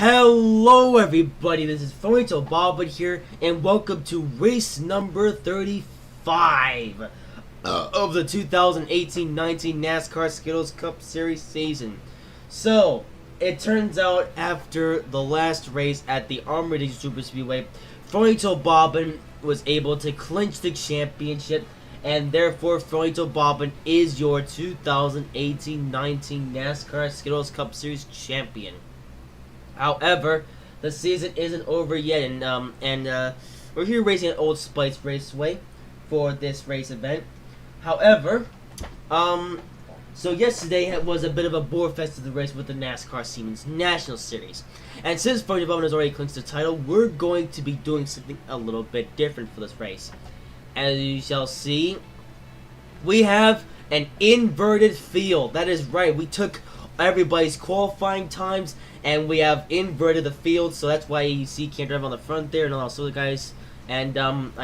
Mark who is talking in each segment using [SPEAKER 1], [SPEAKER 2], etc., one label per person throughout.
[SPEAKER 1] Hello everybody, this is Fomito Bobbin here, and welcome to race number 35 of the 2018-19 NASCAR Skittles Cup Series season. So, it turns out after the last race at the Armored Super Speedway, Fomito Bobbin was able to clinch the championship, and therefore Fomito Bobbin is your 2018-19 NASCAR Skittles Cup Series champion. However, the season isn't over yet, and we're here racing at Old Spice Raceway for this race event. However, so yesterday was a bit of a bore fest of the race with the NASCAR Siemens National Series. And since Fomito Bobbin has already clinched the title, we're going to be doing something a little bit different for this race. As you shall see, we have an inverted field. That is right, we took everybody's qualifying times and we have inverted the field, so that's why you see Can't Drive on the front there and all those other guys. And we have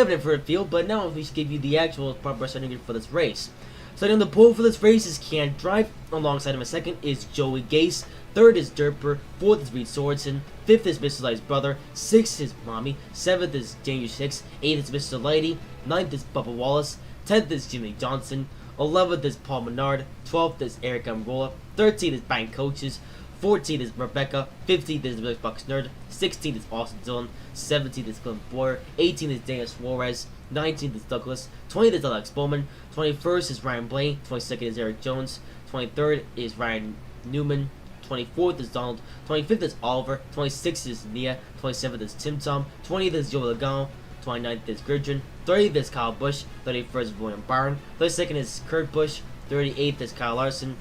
[SPEAKER 1] an inverted field, but now we should give you the actual proper starting for this race. Starting on the pole for this race is Can't Drive. Alongside him a second is Joey Gase. Third is Derper. Fourth is Reed Sorensen. Fifth is Mr. Light's brother. Sixth is Mommy. Seventh is Danger Six. Eighth is Mr. Lighty. Ninth is Bubba Wallace. 10th is Jimmy Johnson. 11th is Paul Menard, 12th is Eric Amrola, 13th is Bank Coaches, 14th is Rebecca, 15th is Rick Bucks Nerd, 16th is Austin Dillon, 17th is Clint Boyer, 18th is Daniel Suarez, 19th is Douglas, 20th is Alex Bowman, 21st is Ryan Blaine, 22nd is Eric Jones, 23rd is Ryan Newman, 24th is Donald, 25th is Oliver, 26th is Nia, 27th is Tim Tom, 20th is Joe Logano, 29th is Gridgen, 30th is Kyle Busch, 31st is William Byron, 32nd is Kurt Busch, 38th is Kyle Larson,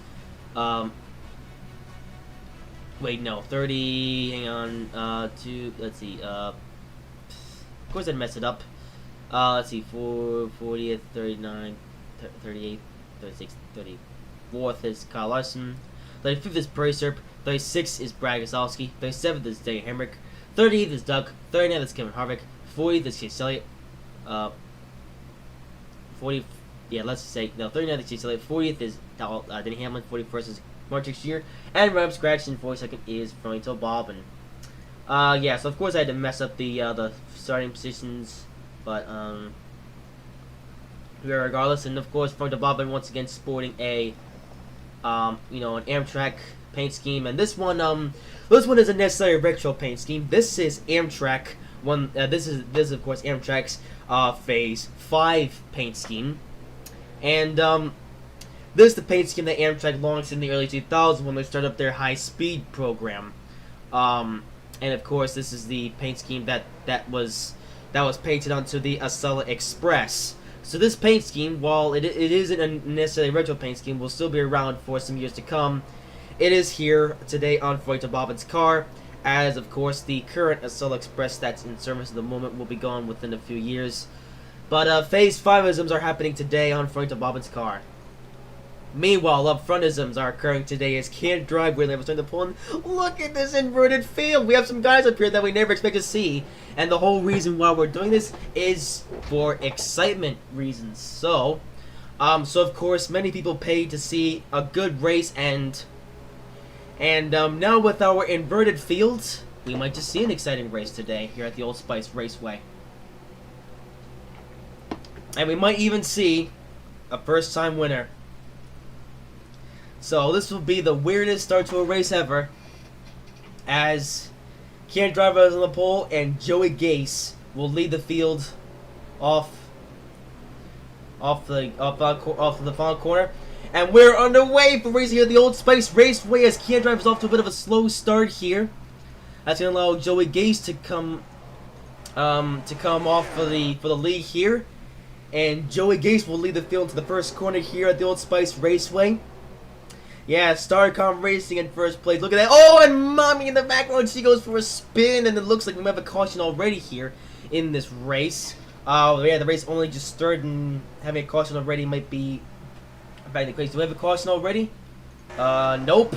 [SPEAKER 1] 30, hang on, of course I messed it up, let's see, 40th, 39th, 38th, 36th, 34th is Kyle Larson, 35th is Prairie Serp, 36th is Brad Gosowski, 37th is Dave Hemrick, 38th is Doug, 39th is Kevin Harvick, 40th is Chase Elliott, 39th is Chase Elliott, 40th is Denny Hamlin, 41st is Martin Shear, and Ram Scratch, and 42nd is Fomito Bobbin. So of course I had to mess up the starting positions, but regardless, and of course Fomito Bobbin once again sporting a an Amtrak paint scheme, and this one isn't necessarily a retro paint scheme. This is Amtrak. This is of course Amtrak's Phase 5 paint scheme, and this is the paint scheme that Amtrak launched in the early 2000s when they started up their high-speed program, and of course this is the paint scheme that was painted onto the Acela Express. So this paint scheme, while it isn't necessarily a retro paint scheme, will still be around for some years to come. It is here today on Fomito Bobbin's car, as of course the current Acela Express that's in service at the moment will be gone within a few years. But Phase 5isms are happening today on Fomito Bobbin's car. Meanwhile, up frontisms are occurring today as Can't Drive really was starting to pull in. Look at this inverted field! We have some guys up here that we never expect to see, and the whole reason why we're doing this is for excitement reasons. So of course many people pay to see a good race, and now with our inverted fields, we might just see an exciting race today here at the Old Spice Raceway. And we might even see a first-time winner. So this will be the weirdest start to a race ever, as Can't Drive is on the pole and Joey Gase will lead the field off the final corner. And we're underway for racing here at the Old Spice Raceway as Can't Drive is off to a bit of a slow start here. That's going to allow Joey Gase to come off for the lead here. And Joey Gase will lead the field to the first corner here at the Old Spice Raceway. Yeah, Starcom Racing in first place. Look at that. Oh, and Mommy in the background. She goes for a spin, and it looks like we have a caution already here in this race. The race only just started, and having a caution already might be back in the case. Do we have a caution already? Nope.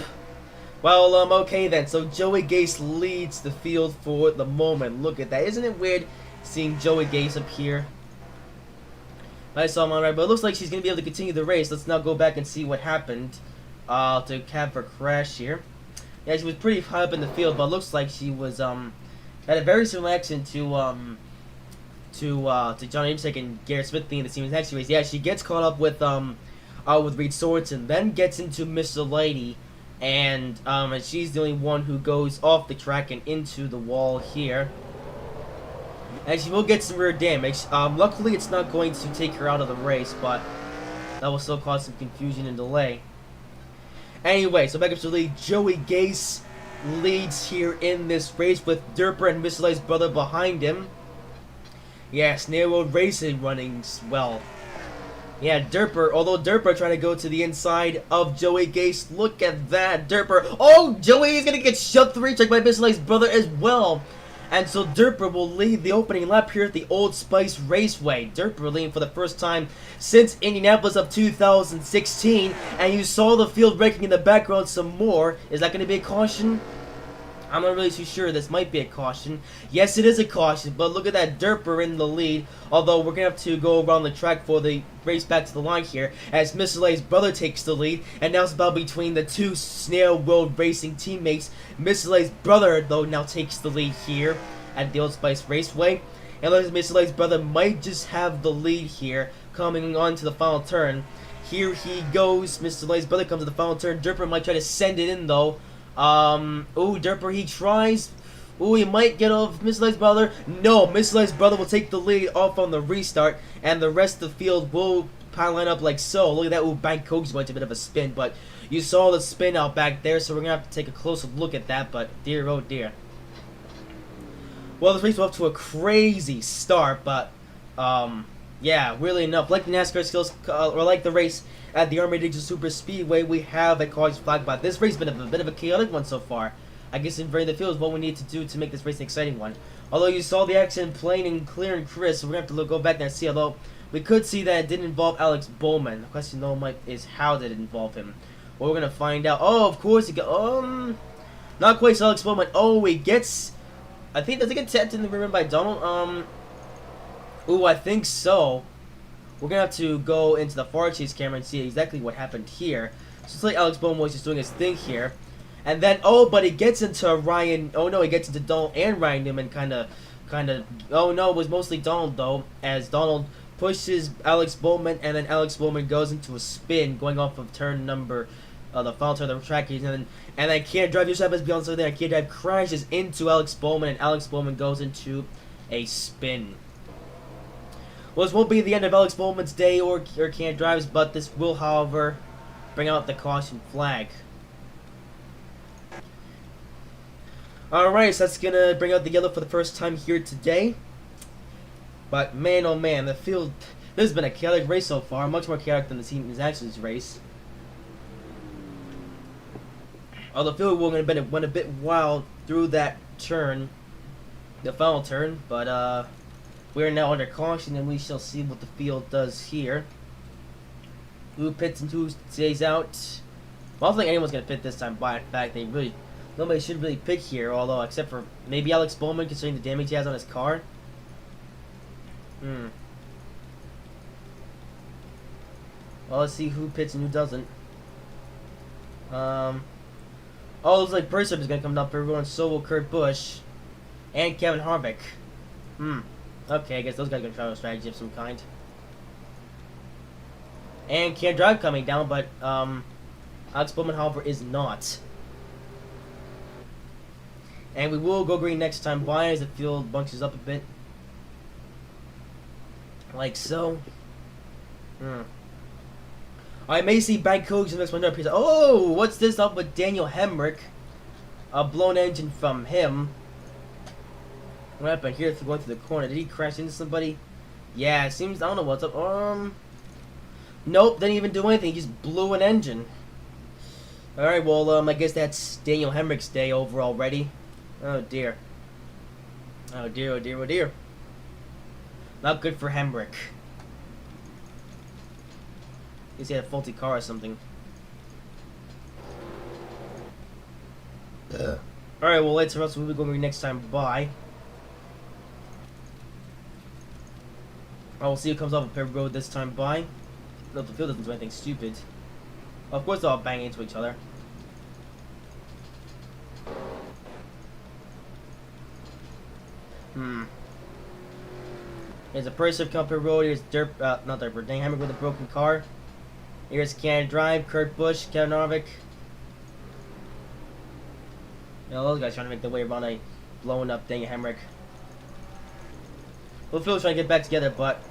[SPEAKER 1] Well, okay then. So Joey Gase leads the field for the moment. Look at that. Isn't it weird seeing Joey Gase up here? I saw him on right, but it looks like she's going to be able to continue the race. Let's now go back and see what happened. to have her crash here. Yeah, she was pretty high up in the field, but looks like she was had a very similar accent to Johnny Imsek and Garrett Smith being in the team next race. Yeah, she gets caught up with Reed Sorensen, then gets into Mr. Lady, and she's the only one who goes off the track and into the wall here. And she will get some rear damage. Luckily, it's not going to take her out of the race, but that will still cause some confusion and delay. Anyway, so back up to the lead. Joey Gase leads here in this race with Derper and Mr. Lady's brother behind him. Yeah, Snail Road Racing running well. Yeah, Derper, although Derper trying to go to the inside of Joey Gase. Look at that, Derper. Oh, Joey is going to get shoved through check by Mr. Lady's brother as well. And so Derper will lead the opening lap here at the Old Spice Raceway. Derper leading for the first time since Indianapolis of 2016. And you saw the field breaking in the background some more. Is that going to be a caution? I'm not really too sure. This might be a caution. Yes, it is a caution, but look at that, Derper in the lead. Although we're going to have to go around the track for the race back to the line here as Mr. Lay's brother takes the lead. And now it's about between the two Snail Road Racing teammates. Mr. Lay's brother, though, now takes the lead here at the Old Spice Raceway. And looks like Mr. Lay's brother might just have the lead here coming on to the final turn. Here he goes. Mr. Lay's brother comes to the final turn. Derper might try to send it in, though. Ooh, Derper, he tries. Ooh, he might get off Mr. Lay's brother. No, Mr. Lay's brother will take the lead off on the restart, and the rest of the field will line up like so. Look at that. Ooh, Bank Coke's went a bit of a spin, but you saw the spin out back there, so we're going to have to take a closer look at that, but dear, oh dear. Well, this race was off to a crazy start, but, yeah, really enough. Like the NASCAR skills, or like the race at the Army Digital Super Speedway, we have a cars flag, but this race has been a bit of a chaotic one so far. I guess invading the field is what we need to do to make this race an exciting one. Although you saw the action plain and clear and crisp, so we're going to have to go back there and see. Although we could see that it didn't involve Alex Bowman. The question though is how did it involve him? Well, we're going to find out. Oh, of course he got, not quite so Alex Bowman. Oh, he gets, I think, does he get tapped in the rear end by Donald? Ooh, I think so. We're going to have to go into the far chase camera and see exactly what happened here. So it's like Alex Bowman was just doing his thing here. And then, oh, but he gets into Ryan, oh no, he gets into Donald and Ryan Newman kind of, oh no, it was mostly Donald though, as Donald pushes Alex Bowman, and then Alex Bowman goes into a spin, going off of turn number, the final turn of the track, and then Can't Drive yourself as beyond so there, Can't Drive crashes into Alex Bowman, and Alex Bowman goes into a spin. Well, this won't be the end of Alex Bowman's day or Can't Drive's, but this will, however, bring out the caution flag. Alright, so that's going to bring out the yellow for the first time here today. But man, oh man, the field, this has been a chaotic race so far, much more chaotic than the Team Actions race. Although the field went a bit wild through that turn, the final turn, but we are now under caution, and we shall see what the field does here. Who pits and who stays out? Well, I don't think anyone's going to pit this time, but in fact, nobody should really pick here, although except for maybe Alex Bowman, considering the damage he has on his car. Well, let's see who pits and who doesn't. Oh, looks like Bursup is going to come up for everyone, so will Kurt Busch. And Kevin Harvick. Okay, I guess those guys are going to try a strategy of some kind. And Can't Drive coming down, but Alex Bowman, however, is not. And we will go green next time by as the field bunches up a bit. Like so. I may see Bank Coach in the next one up here. Oh, what's this up with Daniel Hemrick? A blown engine from him. What happened here going through the corner? Did he crash into somebody? Yeah, it seems, I don't know what's up. Nope, didn't even do anything. He just blew an engine. Alright, well, I guess that's Daniel Hemrick's day over already. Oh dear. Oh dear, oh dear, oh dear. Not good for Hemrick. Guess he had a faulty car or something. Alright, well, let's else we'll be going next time by. We'll see who comes off a paved road this time by. No, the field doesn't do anything stupid. Of course, they'll all bang into each other. Here's a person of Company Road. Here's not Dirt, Dang Hammer with a broken car. Here's Cannon Drive, Kurt Busch, Kevin Harvick. You know, those guys trying to make their way around a blown up Dang Hamrick. Phil's trying to get back together, but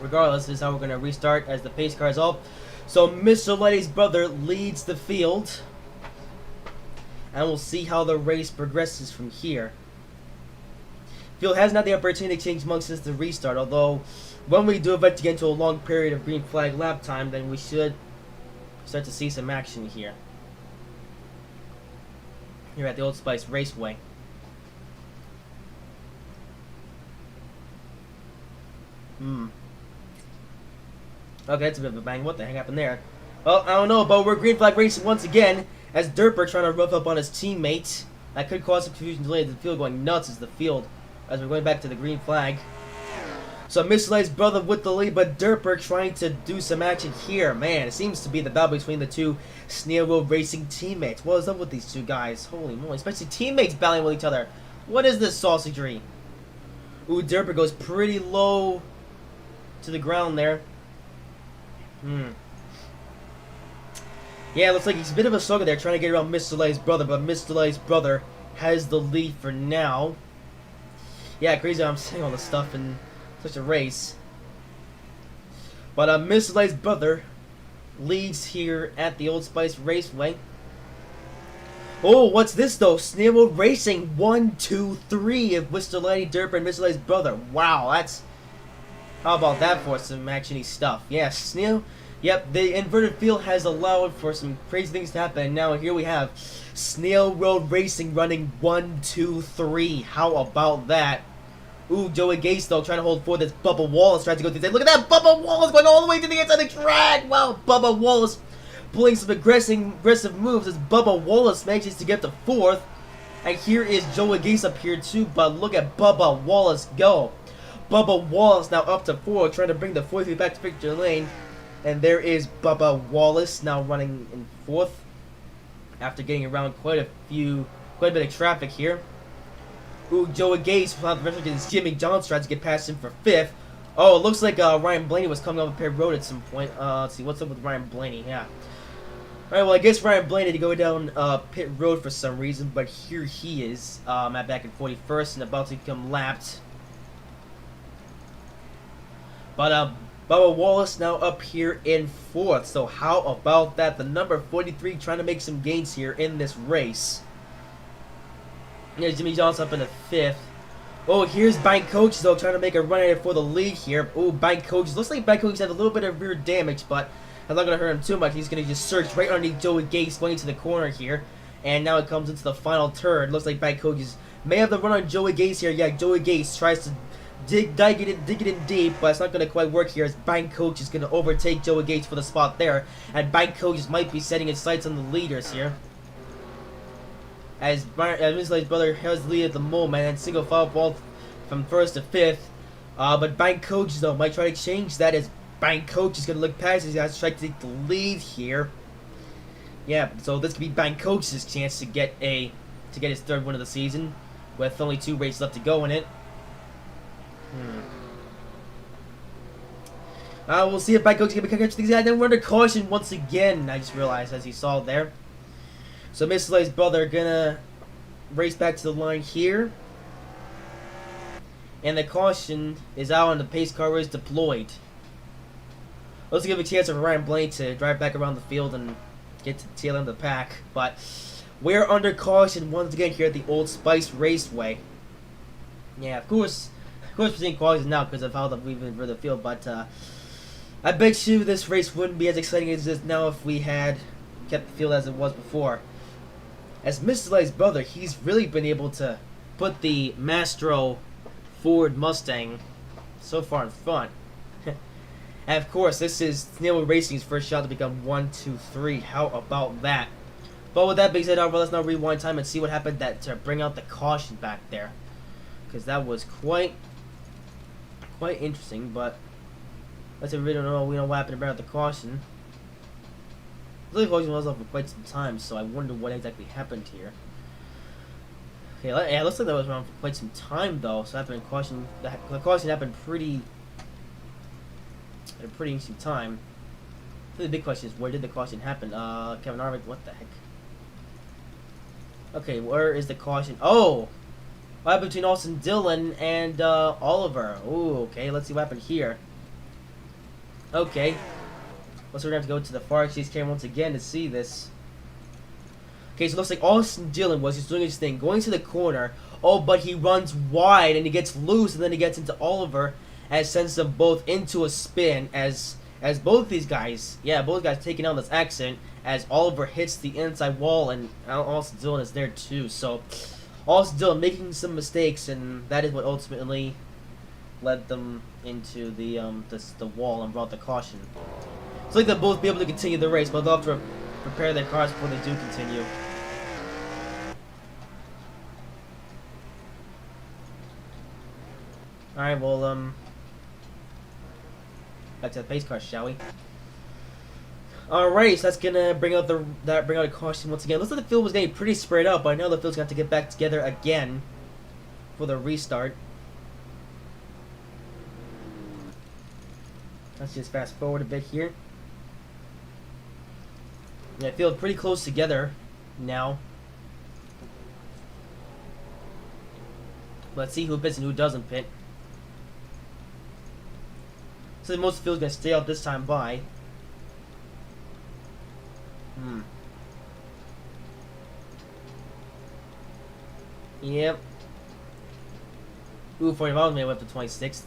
[SPEAKER 1] regardless, this is how we're going to restart as the pace car is off. So Mr. Letty's brother leads the field. And we'll see how the race progresses from here. Phil hasn't had the opportunity to change monks since the restart, although when we do eventually get into a long period of green flag lap time, then we should start to see some action here. Here at the Old Spice Raceway. Okay, that's a bit of a bang. What the heck happened there? Well, I don't know, but we're green flag racing once again as Derper trying to rough up on his teammate. That could cause some confusion delay. The field going nuts as as we're going back to the green flag. So Mr. Light's brother with the lead, but Derper trying to do some action here. Man, it seems to be the battle between the two Snail Road Racing teammates. What is up with these two guys? Holy moly, especially teammates battling with each other. What is this sausagery? Ooh, Derper goes pretty low to the ground there. Yeah, it looks like he's a bit of a struggle there trying to get around Mr. Light's brother, but Mr. Light's brother has the lead for now. Yeah, crazy how I'm saying all this stuff in such a race. But Mr. Light's brother leads here at the Old Spice Raceway. Oh, what's this though? Snail Road Racing 1, 2, 3 of Mr. Lighty Derper and Mr. Light's brother. Wow, that's... How about that for some actiony stuff? Yeah, Snail... Yep, the inverted field has allowed for some crazy things to happen. And now here we have Snail Road Racing running 1, 2, 3. How about that? Ooh, Joey Gase though trying to hold forth as Bubba Wallace tries to go through the... Look at that! Bubba Wallace going all the way to the inside of the track! Wow, Bubba Wallace pulling some aggressive moves as Bubba Wallace manages to get to 4th. And here is Joey Gase up here too, but look at Bubba Wallace go. Bubba Wallace now up to 4, trying to bring the 4th back to victory lane. And there is Bubba Wallace now running in 4th after getting around quite a bit of traffic here. Ooh, Joey Gase will have to against Jimmy Johnson tries to get past him for 5th. Oh, it looks like Ryan Blaney was coming off a paired road at some point. Let's see, what's up with Ryan Blaney? Yeah. Alright, well, I guess Ryan Blaney had to go down pit road for some reason, but here he is back in 41st and about to become lapped. But Bubba Wallace now up here in 4th. So how about that? The number 43 trying to make some gains here in this race. There's Jimmy Johnson up in the 5th. Oh, here's Bank Coaches though trying to make a run at it for the lead here. Oh, Bank Coaches. Looks like Bank Coaches had a little bit of rear damage, but I'm not going to hurt him too much. He's going to just surge right underneath Joey Gase going into the corner here. And now it comes into the final turn. Looks like Bank Coaches may have the run on Joey Gase here. Yeah, Joey Gase tries to dig it in deep, but it's not going to quite work here as Bank Coach is going to overtake Joey Gates for the spot there. And Bank Coach might be setting his sights on the leaders here. As Mr. Light's brother has the lead at the moment, and single file ball from 1st to 5th. But Bank Coach though might try to change that as Bank Coach is going to look past his guys to try to take the lead here. Yeah, so this could be Bank Coach's chance to get his 3rd win of the season with only 2 races left to go in it. We'll see if Bank Coach can catch these guys. Then we're under caution once again. I just realized as he saw there. So Mr. Light's brother gonna race back to the line here. And the caution is out and the pace car is deployed. Let's give a chance for Ryan Blaney to drive back around the field and get to the tail end of the pack. But we're under caution once again here at the Old Spice Raceway. Yeah, of course we're seeing qualities now because of how we've been for the field, but I bet you this race wouldn't be as exciting as it is now if we had kept the field as it was before. As Mr. Light's brother, he's really been able to put the Mastro Ford Mustang so far in front. And of course, this is Snail Road Racing's first shot to become 1, 2, 3. How about that? But with that being said, let's now rewind time and see what happened to bring out the caution back there. Because that was quite interesting, but let's say we don't know what happened about the caution. really closing was off for quite some time, so I wonder what exactly happened here. Okay, yeah, it looks like that was around for quite some time though. So that caution, the caution happened at a pretty interesting time. So the big question is, where did the caution happen? Kevin Harvick, what the heck? Okay, where is the caution? Oh, what happened between Austin Dillon and Oliver? Ooh, okay, let's see what happened here. Okay, well, so we're gonna have to go to the far exit camera once again to see this. Okay, so it looks like Austin Dillon was just doing his thing, going to the corner. Oh, but he runs wide and he gets loose, and then he gets into Oliver and sends them both into a spin as both these guys, yeah, both guys taking on this accident as Oliver hits the inside wall, and Austin Dillon is there too. So Austin Dillon making some mistakes, and that is what ultimately led them into the wall and brought the caution. It's like they'll both be able to continue the race, but they'll have to prepare their cars before they do continue. Alright, well, back to the pace car, shall we? Alright, so that's gonna bring out a caution once again. Looks like the field was getting pretty spread out, but I know the field's gonna have to get back together again for the restart. Let's just fast forward a bit here. Yeah, it feels pretty close together now. Let's see who pits and who doesn't pit. So most of the field's gonna stay out this time by. Yep. Ooh, 40 miles made up to 26th.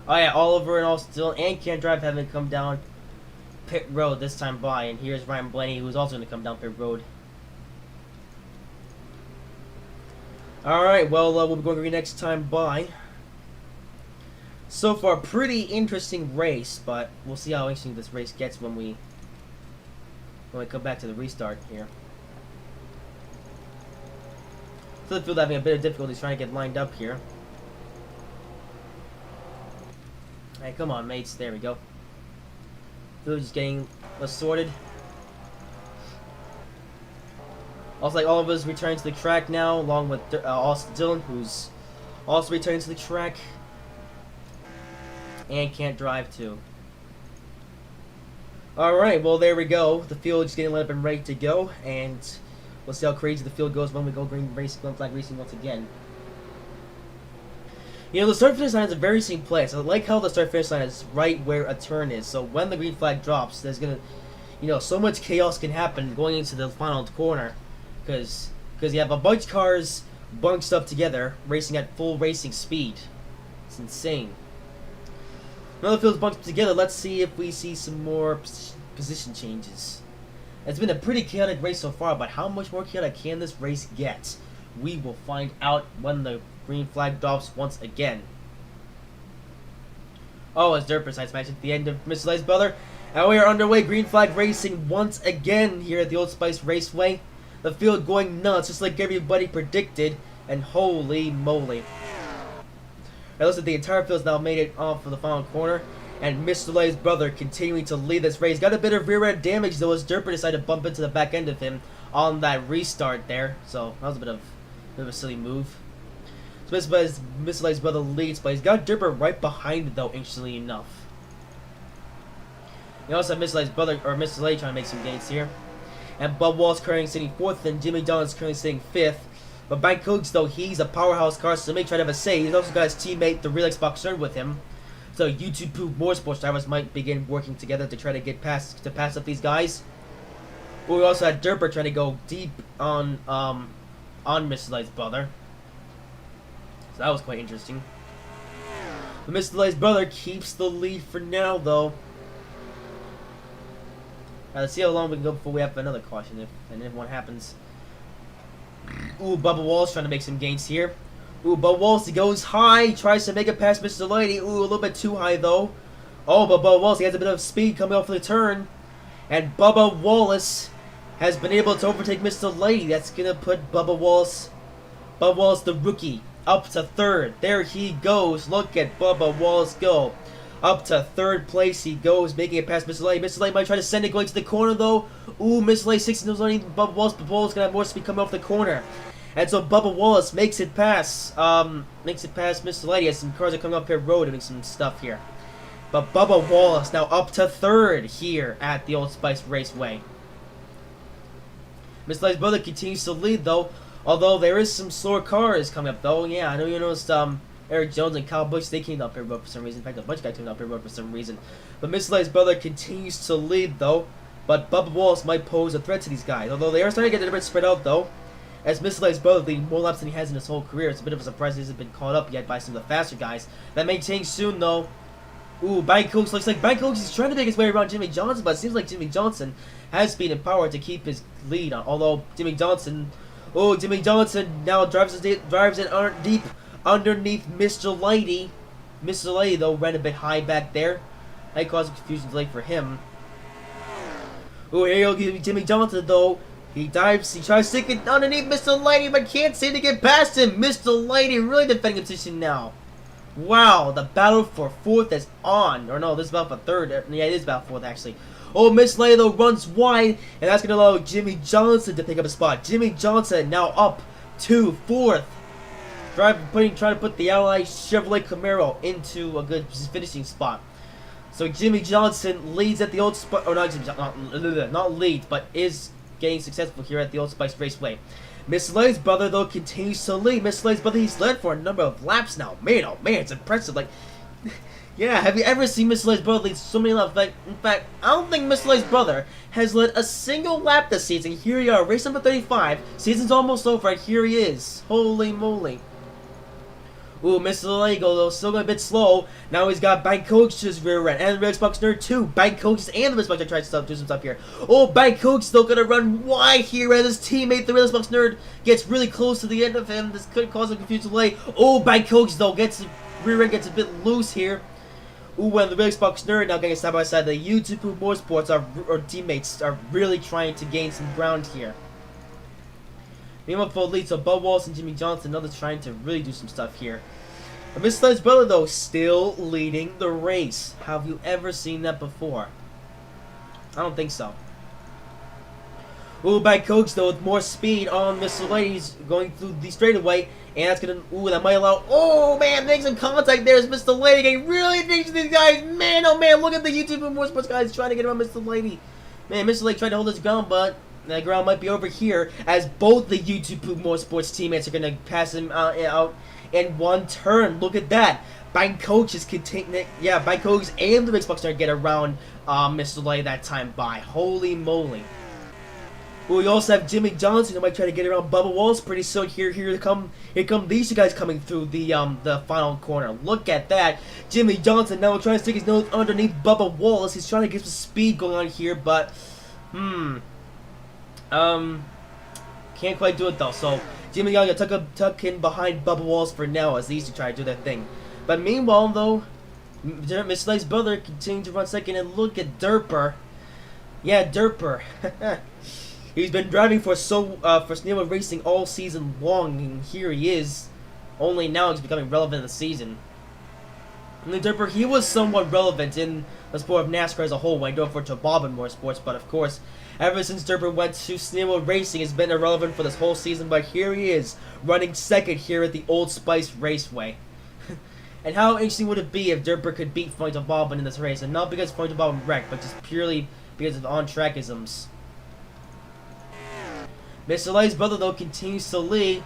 [SPEAKER 1] Oh yeah, Oliver and Austin Dillon and Can't Drive haven't come down pit road this time by, and here's Ryan Blaney, who's also going to come down pit road. Alright, well, we'll be going green next time by. So far, pretty interesting race, but we'll see how interesting this race gets when we come back to the restart here. So the field having a bit of difficulty trying to get lined up here. Alright, come on, mates. There we go. Field just getting sorted. Also, like, all of us returning to the track now, along with Austin Dillon, who's also returning to the track. And Can't Drive too. Alright, well, there we go. The field is getting lit up and ready to go, and we'll see how crazy the field goes when we go green flag racing once again. You know, the start finish line is a very same place. I like how the start finish line is right where a turn is. So when the green flag drops, there's gonna, you know, so much chaos can happen going into the final corner, because you have a bunch of cars bunched up together, racing at full racing speed. It's insane. Now the field's bunched together. Let's see if we see some more position changes. It's been a pretty chaotic race so far, but how much more chaotic can this race get? We will find out when the green flag drops once again. Oh, as Dirt Precise match at the end of Mr. Light's Brother. And we are underway, green flag racing once again here at the Old Spice Raceway. The field going nuts, just like everybody predicted. And holy moly. It looks like the entire field's now made it off for the final corner. And Mr. Light's Brother continuing to lead this race. Got a bit of rear end damage though, as Derper decided to bump into the back end of him on that restart there. So that was a bit of a silly move. So Mr. Light's Brother leads, but he's got Derper right behind it though, interestingly enough. You also have Mr. Light's Brother, or Mr. Light, trying to make some gains here. And Bub Wall's currently sitting 4th, and Jimmy John's currently sitting 5th. But Bank Cooks, though, he's a powerhouse car, so may try to have a say. He's also got his teammate, the Real Xbox Nerd, with him. So YouTube Poop Motorsports drivers might begin working together to try to get pass up these guys. But we also had Derper trying to go deep on Mr. Light's Brother. So that was quite interesting. But Mr. Light's Brother keeps the lead for now, though. Now, let's see how long we can go before we have another caution, if one happens. Ooh, Bubba Walls trying to make some gains here. Ooh, Bubba Walls, he goes high, tries to make it past Mr. Lady. Ooh, a little bit too high, though. Oh, but Bubba Wallace, he has a bit of speed coming off the turn. And Bubba Wallace has been able to overtake Mr. Lady. That's going to put Bubba Wallace, the rookie, up to 3rd. There he goes. Look at Bubba Wallace go. Up to third place he goes, making it past Mr. Lay. Mr. Lay might try to send it going to the corner though. Ooh, Mr. Lay 16 knows only Bubba Wallace, but Wallace gonna have more speed coming off the corner. And so Bubba Wallace makes it past Mr. Lay. As some cars are coming up here road doing some stuff here. But Bubba Wallace now up to third here at the Old Spice Raceway. Mr. Lay's brother continues to lead though, although there is some slower cars coming up though. Yeah, I know you noticed Eric Jones and Kyle Busch, they came up here road for some reason. In fact, a bunch of guys came up here road for some reason. But Mr. Lay's brother continues to lead though. But Bubba Wallace might pose a threat to these guys. Although they are starting to get a bit spread out though. As Mr. Lay's brother leading more laps than he has in his whole career. It's a bit of a surprise he hasn't been caught up yet by some of the faster guys. That may change soon though. Ooh, Bank Cooks looks like Bank Cooks is trying to make his way around Jimmy Johnson, but it seems like Jimmy Johnson has speed and power to keep his lead on. Although Jimmy Johnson now drives it deep underneath Mr. Lady. Mr. Lady though ran a bit high back there. That caused confusion delay for him. Ooh, here you go, Jimmy Johnson though. He dives, he tries to stick it underneath Mr. Lady, but can't seem to get past him. Mr. Lady really defending position now. Wow, the battle for fourth is on. Or no, this is battle for third. Yeah, it is battle for fourth actually. Oh, Miss Lady though runs wide, and that's going to allow Jimmy Johnson to pick up a spot. Jimmy Johnson now up to fourth. Trying to put the Ally Chevrolet Camaro into a good finishing spot. So Jimmy Johnson leads at the Old Spice, or not leads, but is getting successful here at the Old Spice Raceway. Miss Lay's brother though continues to lead. Miss Lay's brother, he's led for a number of laps now. Man, oh man, it's impressive. Like, yeah, have you ever seen Miss Lay's brother lead so many laps? Like, in fact, I don't think Miss Lay's brother has led a single lap this season. Here you are, race number 35. Season's almost over, and here he is. Holy moly. Ooh, Mr. Lego though, still going a bit slow. Now he's got Bank Coach's rear end, and the Xbox Nerd too. Bank Coaches and the Xbox Nerd tries to do some stuff here. Oh, Bank Coach still gonna run wide here as his teammate, the Xbox Nerd, gets really close to the end of him. This could cause a confused delay. Oh, Bank Coach though rear end gets a bit loose here. Ooh, and the Xbox Nerd now getting side by side. The YouTube Motorsports our teammates are really trying to gain some ground here. Meanwhile, for lead, so Bubba Wallace and Jimmy Johnson, others trying to really do some stuff here. But Mr. Lay's brother, though, still leading the race. Have you ever seen that before? I don't think so. Ooh, by Coach, though, with more speed on Mr. Lady's going through the straightaway. And that's going to, ooh, that might allow, oh, man, making some contact there. Is Mr. Lady getting really dangerous to these guys. Man, oh, man, look at the YouTube and Motorsports guys trying to get around Mr. Lady. Man, Mr. Lady tried to hold his ground, but that ground might be over here, as both the YouTube Motorsports teammates are going to pass him out in one turn. Look at that. Bank Coach is continuing. Yeah, Bank Coach and the Xbox are get around Mr. Lay that time by. Holy moly. Ooh, we also have Jimmy Johnson who might try to get around Bubba Wallace pretty soon. Here come these two guys coming through the final corner. Look at that. Jimmy Johnson now trying to stick his nose underneath Bubba Wallace. He's trying to get some speed going on here, but can't quite do it though. So Jimmy Young tuck in behind Bubba Wallace for now as these two try to do their thing. But meanwhile though, Miss Lay's brother continues to run second, and look at Derper. Yeah, Derper. He's been driving for Snowmobile Racing all season long, and here he is. Only now he's becoming relevant in the season. And the Derper, he was somewhat relevant in the sport of NASCAR as a whole when he drove for Bob Motorsports, but of course, ever since Derper went to Snowmobile Racing, it's been irrelevant for this whole season. But here he is, running second here at the Old Spice Raceway. And how interesting would it be if Derper could beat Floyd Bob in this race, and not because Floyd Bob wrecked, but just purely because of on-trackisms. Mr. Lay's brother though continues to lead.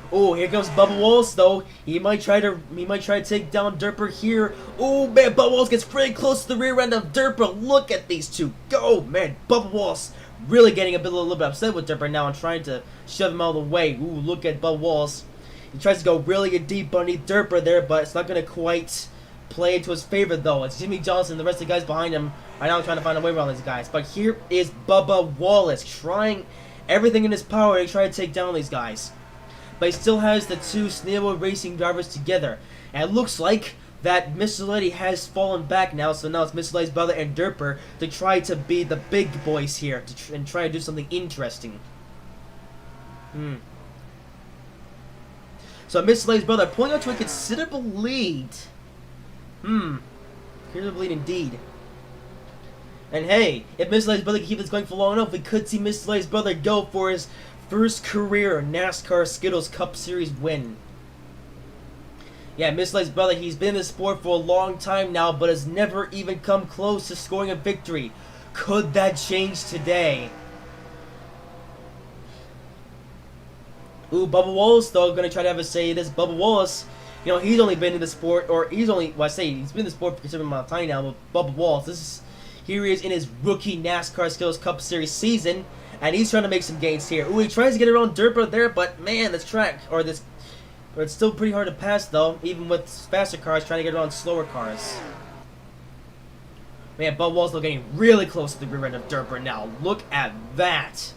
[SPEAKER 1] Oh, here comes Bubba Wallace though. He might try to take down Derper here. Oh man, Bubba Wallace gets pretty close to the rear end of Derper. Look at these two go, man. Bubba Wallace really getting a little bit upset with Derper now and trying to shove him out of the way. Ooh, look at Bubba Wallace. He tries to go really deep underneath Derper there, but it's not gonna quite play into his favor though. It's Jimmy Johnson and the rest of the guys behind him are now trying to find a way around these guys. But here is Bubba Wallace trying everything in his power to try to take down these guys. But he still has the two Snowmobile Racing drivers together. And it looks like that Mr. Lady has fallen back now, so now it's Mr. Lady's brother and Derper to try to be the big boys here and try to do something interesting. So Mr. Lady's brother pulling out to a considerable lead. Here's the bleed indeed. And hey, if Mr. Lay's brother can keep this going for long enough, we could see Mr. Lay's brother go for his first career NASCAR Skittles Cup Series win. Yeah, Mr. Lay's brother, he's been in the sport for a long time now, but has never even come close to scoring a victory. Could that change today? Ooh, Bubba Wallace, though, gonna try to have a say this. Bubba Wallace, you know, he's only been in the sport, or he's only, well, I say he's been in the sport for a considerable amount of time now, but Bubba Wallace, here he is in his rookie NASCAR Skittles Cup Series season, and he's trying to make some gains here. Ooh, he tries to get around Durper there, but man, this track, or it's still pretty hard to pass, though, even with faster cars trying to get around slower cars. Man, Bubba Wallace getting really close to the rear end of Durper now. Look at that.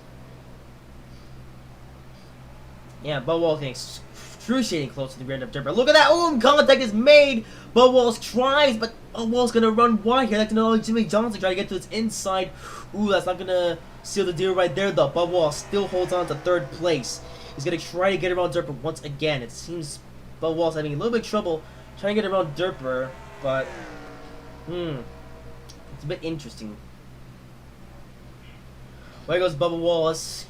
[SPEAKER 1] Yeah, Bubba Wallace getting excruciating close to the rear end of Durper. Look at that! Oh, contact is made! Bubba Wallace tries, but Bubba Wallace gonna run wide here. That's gonna allow Jimmy Johnson try to get to its inside. Ooh, that's not gonna seal the deal right there, though. Bubba Wallace still holds on to third place. He's gonna try to get around Durper once again. It seems Bubba Wallace having a little bit of trouble trying to get around Durper, but it's a bit interesting. There goes Bubba Wallace.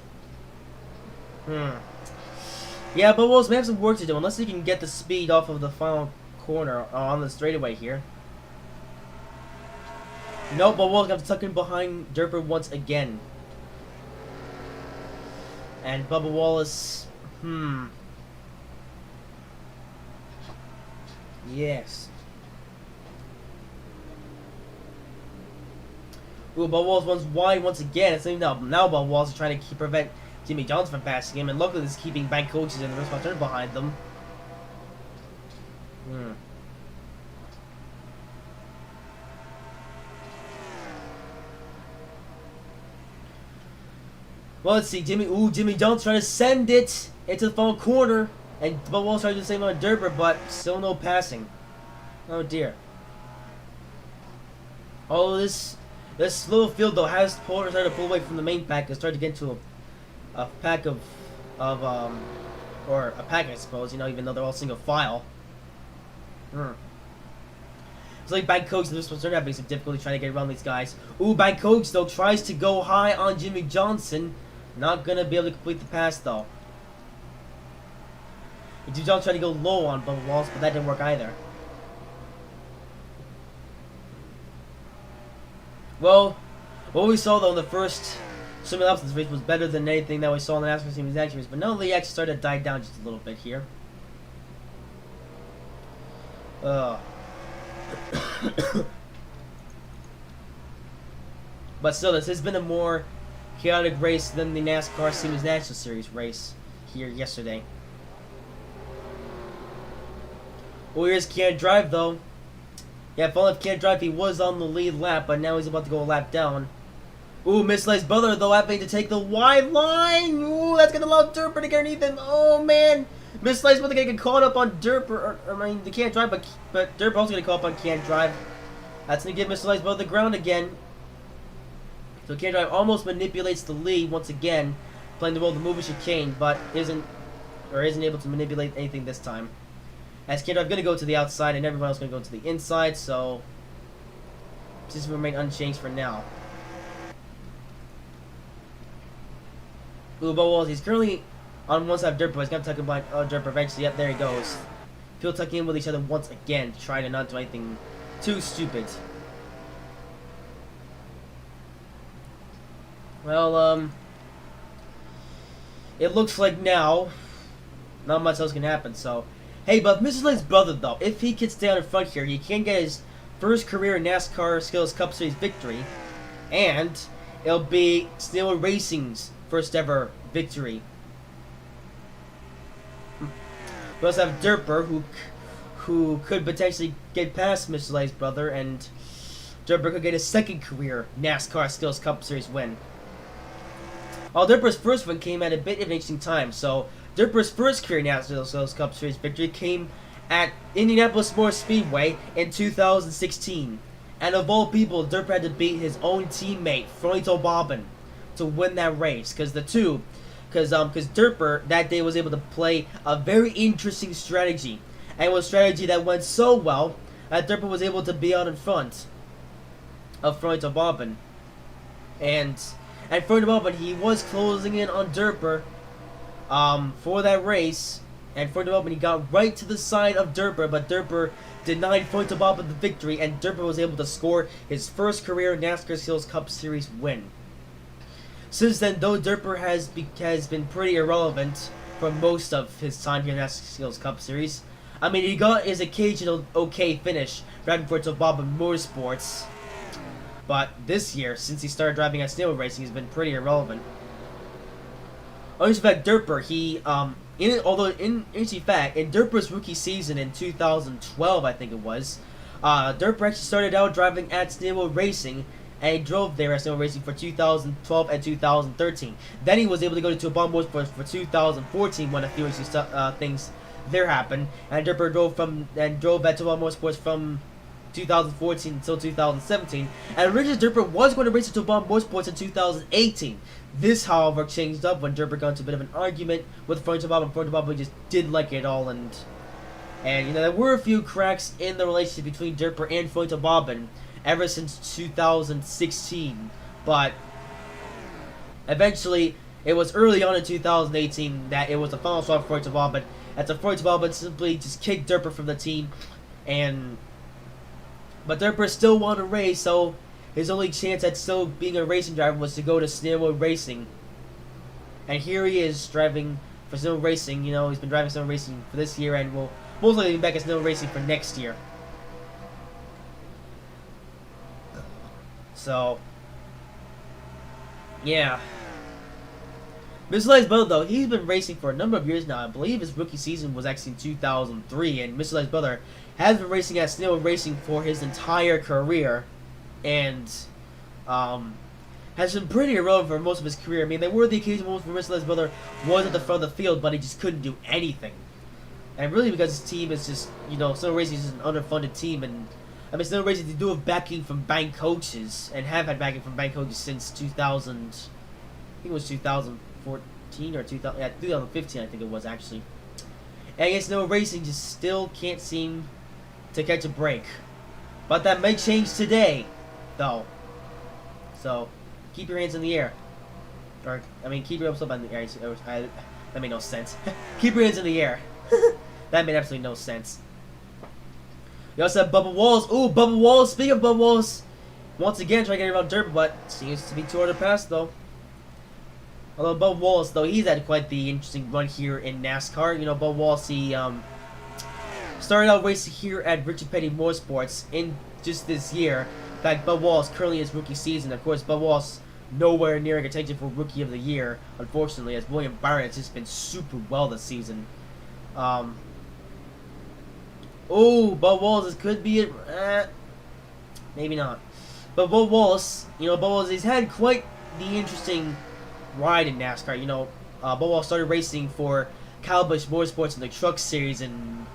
[SPEAKER 1] Yeah, Bubba Wallace may have some work to do unless he can get the speed off of the final corner on the straightaway here. No, Bubba Wallace got tucked in behind Durper once again. And Bubba Wallace, yes. Ooh, Bubba Wallace runs wide once again. It's now Bubba Wallace is trying to prevent Jimmy Johnson from passing him, and luckily this is keeping bank coaches and the rest of turn behind them. Well, let's see. Jimmy Johnson trying to send it into the final corner, and Bubba Wallace trying to do the same on Durper, but still no passing. Oh dear. Oh, this little field though has started to pull away from the main pack and start to get into a pack or a pack, I suppose. You know, even though they're all single file. It's like Bank Coach and this one's having some difficulty trying to get around these guys. Ooh, Bank Coach though tries to go high on Jimmy Johnson. Not gonna be able to complete the pass though. Jimmy Johnson tried to go low on Bubba Wallace, but that didn't work either. Well, what we saw though in the first swimming laps of this race was better than anything that we saw in the NASCAR Series Action race, but now the action started to die down just a little bit here. But still, this has been a more chaotic race than the NASCAR Series National Series race here yesterday. Well, here's Can't Drive though. Yeah, if only if Can't Drive, he was on the lead lap, but now he's about to go a lap down. Ooh, Miss Lay's brother though having to take the wide line. Ooh, that's gonna allow Durper to get underneath him. Oh man, Miss Lay's brother gonna get caught up on Durper. I mean, they Can't Drive, but Durper also gonna caught up on Can't Drive. That's gonna give Miss Lay's brother the ground again. So Can't Drive almost manipulates the lead once again, playing the role of the moving chicane, but isn't able to manipulate anything this time. As Can't Drive gonna go to the outside and everyone else gonna go to the inside, so this will remain unchanged for now. Bubba Wallace, he's currently on one side of Durper, but he's gonna tuck him behind Durper eventually. Yep, there he goes. People tucking in with each other once again, trying to not do anything too stupid. Well, it looks like now not much else can happen, so hey, but Mr. Lay's brother though, if he can stay out in front here, he can get his first career NASCAR Skittles Cup Series victory, and it'll be Steel Racing's first ever victory. We also have Durper, who could potentially get past Mr. Lay's brother, and Durper could get his second career NASCAR Skittles Cup Series win. While Durper's first one came at a bit of an interesting time, so Durper's first career NASCAR Skittles Cup Series victory came at Indianapolis Motor Speedway in 2016. And of all people, Durper had to beat his own teammate, Fronito Bobbin, to win that race. Because Durper that day was able to play a very interesting strategy. And it was a strategy that went so well that Durper was able to be out in front of Froito Bobbin. And Froito Bobbin, he was closing in on Durper for that race. And Froito Bobbin, he got right to the side of Durper, but Durper denied Froito Bobbin the victory, and Durper was able to score his first career NASCAR Skittles Cup Series win. Since then, though, Durper has been pretty irrelevant for most of his time here in NASCAR Skittles Cup Series. I mean, he got his occasional okay finish driving for Bobbin Motorsports, but this year, since he started driving at Snail Racing, he's been pretty irrelevant. In fact, Durper, in Durper's rookie season in 2012, I think it was, Durper actually started out driving at Snail Racing, and he drove there at Snail Racing for 2012 and 2013. Then he was able to go to Bobbin Motorsports for 2014 when a few things there happened, and Durper drove at Bobbin Motorsports from 2014 until 2017. And originally Durper was going to race at Bobbin Motorsports in 2018. This, however, changed up when Durper got into a bit of an argument with Froito Bobbin. Froito Bobbin just didn't like it all, and there were a few cracks in the relationship between Durper and Froito Bobbin ever since 2016. But eventually, it was early on in 2018 that it was the final straw for Froito Bobbin. After Froito Bobbin simply just kicked Durper from the team, but Durper still wanted to race, so his only chance at still being a racing driver was to go to Snail Racing. And here he is driving for Snail Racing. You know, he's been driving Snail Racing for this year, and will most likely be back at Snail Racing for next year. So, yeah. Mr. Light's brother, though, he's been racing for a number of years now. I believe his rookie season was actually in 2003, and Mr. Light's brother has been racing at Snail Racing for his entire career, and has been pretty irrelevant for most of his career. I mean, there were the occasional moments where Mr. Light's brother was at the front of the field, but he just couldn't do anything. And really because his team is just, Snail Racing is just an underfunded team, and I mean, Snail Racing, they do have backing from bank coaches, and have had backing from bank coaches since 2000, I think it was 2014 or 2015, I think it was, actually. And I guess Snail Racing just still can't seem to catch a break. But that may change today, though. So, keep your hands in the air. Or, I mean, keep your arms up in the air. That made no sense. Keep your hands in the air. That made absolutely no sense. We also have Bubba Wallace. Ooh, Bubba Wallace. Speaking of Bubba Wallace, once again trying to get around Durper, but seems to be too hard to pass, though. Although Bubba Wallace, though, he's had quite the interesting run here in NASCAR. Bubba Wallace, he started out racing here at Richard Petty Motorsports in just this year. In fact, Bubba Wallace currently in his rookie season. Of course, Bubba Wallace nowhere near a contention for Rookie of the Year, unfortunately, as William Byron has just been super well this season. Oh, Bubba Wallace could be it. Maybe not. But Bubba Wallace, Bubba Wallace, he's had quite the interesting ride in NASCAR. Bubba Wallace started racing for Kyle Busch Motorsports in the Truck Series in,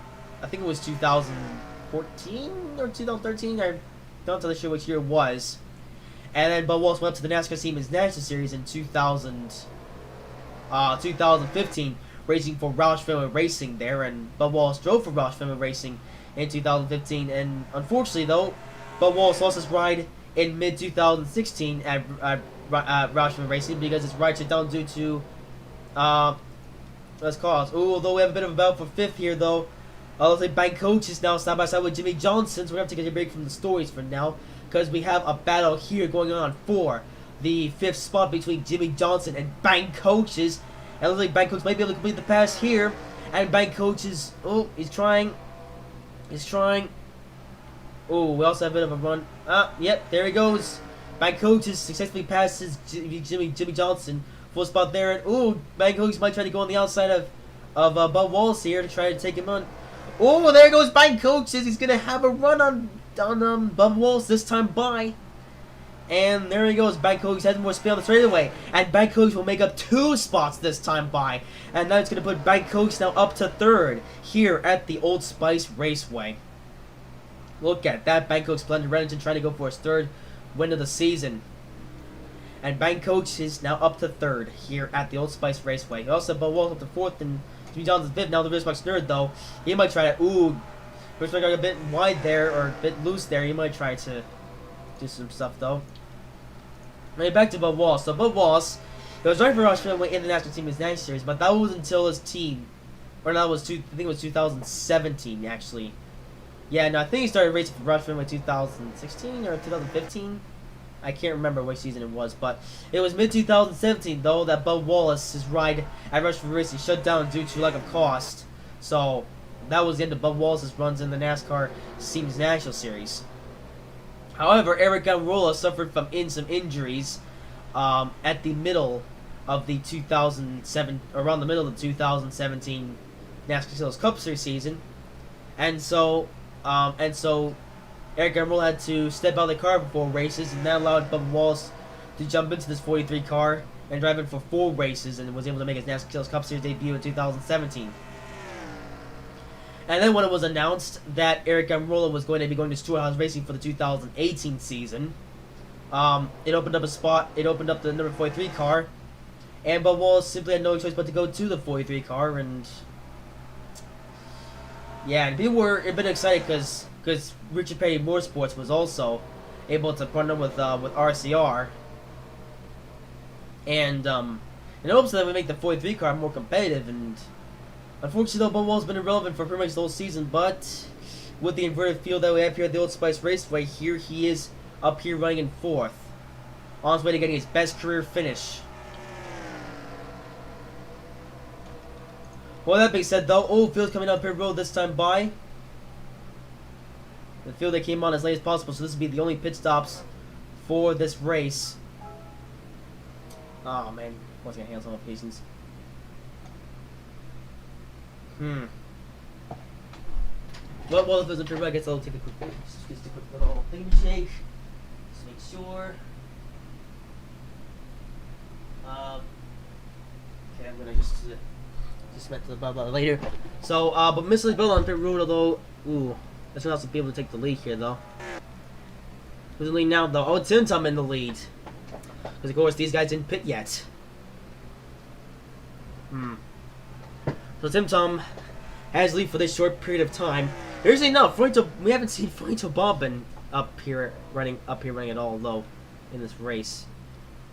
[SPEAKER 1] I think it was 2014 or 2013. I'm not entirely sure which year it was. And then Bubba Wallace went up to the NASCAR Siemens National Series in 2015, racing for Roush Fenway Racing there, and Bubba Wallace drove for Roush Fenway Racing in 2015, and unfortunately, though, Bubba Wallace lost his ride in mid-2016 at Roush Fenway Racing because his ride shut down due to, let's call it. Ooh, although we have a bit of a battle for fifth here, though. Looks like bank coach is now side by side with Jimmy Johnson, so we're going to have to get a break from the stories for now, because we have a battle here going on for the fifth spot between Jimmy Johnson and bank coaches. And it looks like bank coach might be able to complete the pass here, and bank coach is, oh, he's trying. Oh, we also have a bit of a run. Yep, there he goes. Bank coach is successfully passes Jimmy Johnson. Full spot there, and oh, bank coach might try to go on the outside of Bubba Wallace here to try to take him on. Oh, there goes bank coaches. He's gonna have a run on Bubba Wallace this time by. And there he goes. Bank coach has more speed on the straightaway, and bank coach will make up 2 spots this time by. And now it's gonna put bank coach now up to 3rd here at the Old Spice Raceway. Look at that, bank coach Splendid Reddington trying to go for his 3rd win of the season. And bank coach is now up to 3rd here at the Old Spice Raceway. He also Bubba Wallace up to 4th and Jimmy Johnson's 5th. Now the Wristbox Nerd, though, he might try to, ooh, First one got a bit wide there, or a bit loose there. He might try to do some stuff, though. Right, back to Bud Wallace. So, Bud Wallace, he was driving for Australia in the national team his next series, but that was until his team, or that was, I think it was 2017, actually. Yeah, no, I think he started racing for Rushman in 2016 or 2015. I can't remember which season it was, but it was mid-2017, though, that Bud Wallace's ride at Rushman Racing shut down due to lack of cost. So, that was the end of Bud Wallace's runs in the NASCAR Teams National Series. However, Eric Almirola suffered from some injuries at the middle of the 2007, around the middle of the 2017 NASCAR Skittles Cup Series season, and so Eric Almirola had to step out of the car for 4 races, and that allowed Bubba Wallace to jump into this 43 car and drive it for 4 races, and was able to make his NASCAR Skittles Cup Series debut in 2017. And then when it was announced that Eric Almirola was going to be going to Stewart-Haas Racing for the 2018 season, it opened up a spot. It opened up the number 43 car, and Bubba Wallace simply had no choice but to go to the 43 car. And yeah, and people were a bit excited because Richard Petty Motorsports was also able to partner with RCR, and in hopes that it would make the 43 car more competitive. And unfortunately, though, Bubba Wallace has been irrelevant for pretty much the whole season, but with the inverted field that we have here at the Old Spice Raceway, here he is up here running in 4th, on his way to getting his best career finish. Well, that being said, though, field's coming up pit road this time by. The field that came on as late as possible, so this will be the only pit stops for this race. Oh, man. Once again, hands on patience. Well, if there's a turbo, I guess I'll take a quick break. Just a quick little thing shake. Just make sure. Okay, I'm gonna just met to the blah blah later. So, but Miss Lee Bill on pit road, although, that's not also be able to take the lead here, though. Who's in the lead now, though? Oh, Tim Tom in the lead. Because, of course, these guys didn't pit yet. So Tim Tom has lead for this short period of time. Seriously, no, we haven't seen Fuente Bobbin up here running at all, though, in this race.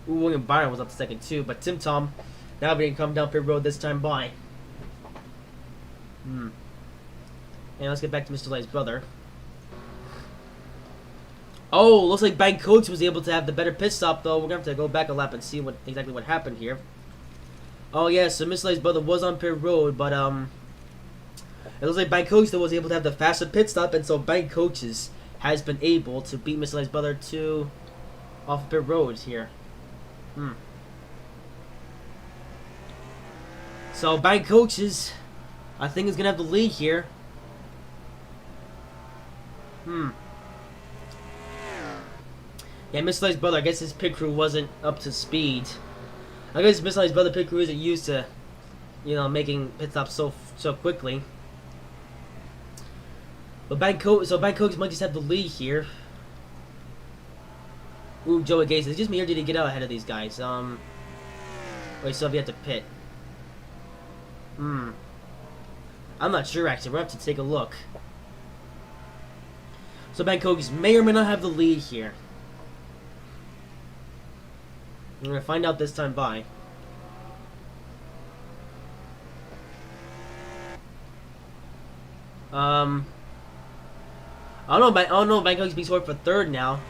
[SPEAKER 1] William Byron was up second too, but Tim Tom now being come down pit road this time by. And let's get back to Mr. Lay's brother. Oh, looks like Bank Coach was able to have the better pit stop, though. We're gonna have to go back a lap and see exactly what happened here. Oh yeah, so Mr. Lay's brother was on pit road, but it looks like Bank Coach that was able to have the faster pit stop, and so Bank Coaches has been able to beat Mr. Lay's brother to off pit road here. So Bank Coaches, I think, is gonna have the lead here. Yeah, Mr. Lay's brother, I guess his pit crew wasn't up to speed. I guess Mr. Lay's brother pit crew isn't used to, making pit stops so quickly. But Bank Coach might just have the lead here. Ooh, Joey Gates. It's just me, or did he get out ahead of these guys? Wait, so have you had to pit? I'm not sure, actually. We'll have to take a look. So Bank Coach may or may not have the lead here. We're going to find out this time by. I don't know. Bank Coach being scored for 3rd now.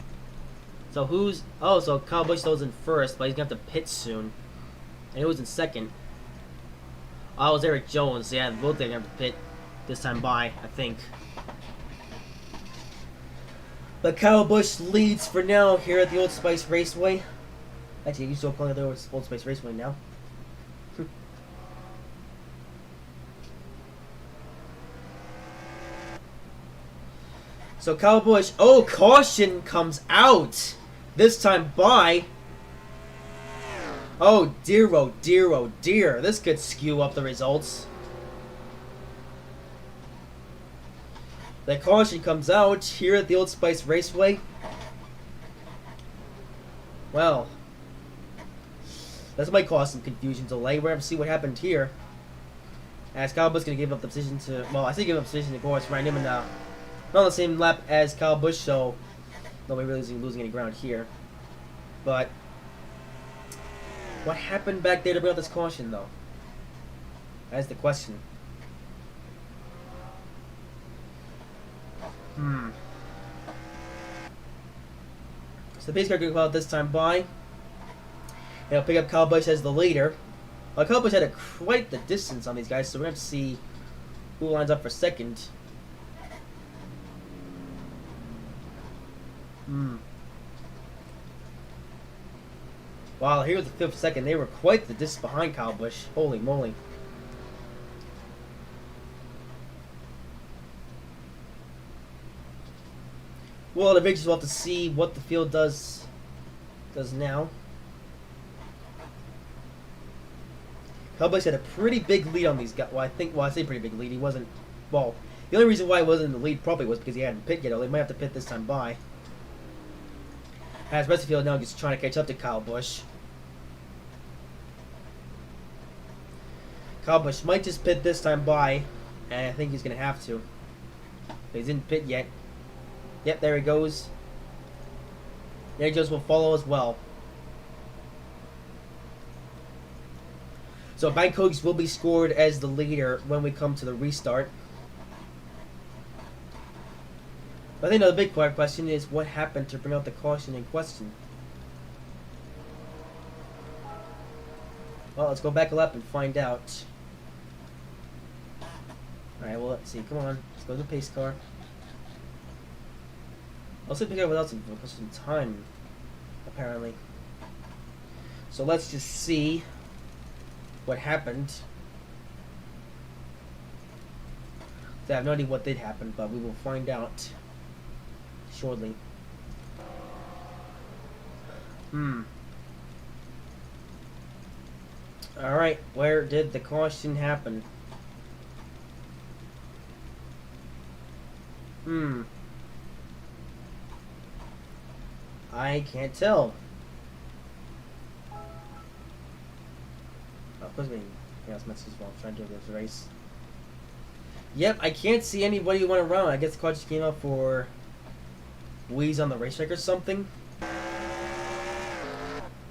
[SPEAKER 1] So who's... Oh, so Kyle Busch was in 1st, but he's going to have to pit soon. And he was in 2nd. Oh, it was Eric Jones. Yeah, both they're going to have to pit this time by, I think. But Kyle Busch leads for now here at the Old Spice Raceway. Actually, you still calling it the Old Spice Raceway now. So Kyle Busch, caution comes out this time by. Oh dear, oh dear, oh dear. This could skew up the results. The caution comes out here at the Old Spice Raceway. Well, this might cause some confusion delay. We're going to see what happened here. As Kyle Busch going to give up the position to, well, I say give up the position to course, Ryan Newman not on the same lap as Kyle Busch, so nobody really losing any ground here. But what happened back there to bring out this caution, though? That's the question. So the pace car going to go out this time by. He'll pick up Kyle Busch as the leader. Well, Kyle Busch had quite the distance on these guys, so we're going to have to see who lines up for second. Wow, here's the fifth second. They were quite the distance behind Kyle Busch. Holy moly. Well, eventually we'll have to see what the field does now. Kyle Busch had a pretty big lead on these guys. Well, I say pretty big lead. He wasn't. Well, the only reason why he wasn't in the lead probably was because he hadn't pit yet. Or they might have to pit this time by. As the rest of the field now just trying to catch up to Kyle Busch. Kyle Busch might just pit this time by, and I think he's going to have to. But he didn't pit yet. Yep, there he goes. There he goes, will follow as well. So Bank Hoax will be scored as the leader when we come to the restart. But I think the big question is what happened to bring out the caution in question. Well, let's go back a lap and find out. Alright, well, let's see. Come on. Let's go to the pace car. I'll see pick up without some time, apparently. So let's just see what happened. I have no idea what did happen, but we will find out shortly. Alright, where did the caution happen? I can't tell. Oh, please me. Yeah, it's messages while I'm trying to do this race. Yep, I can't see anybody who went around. I guess the caution came up for Wheeze on the racetrack or something.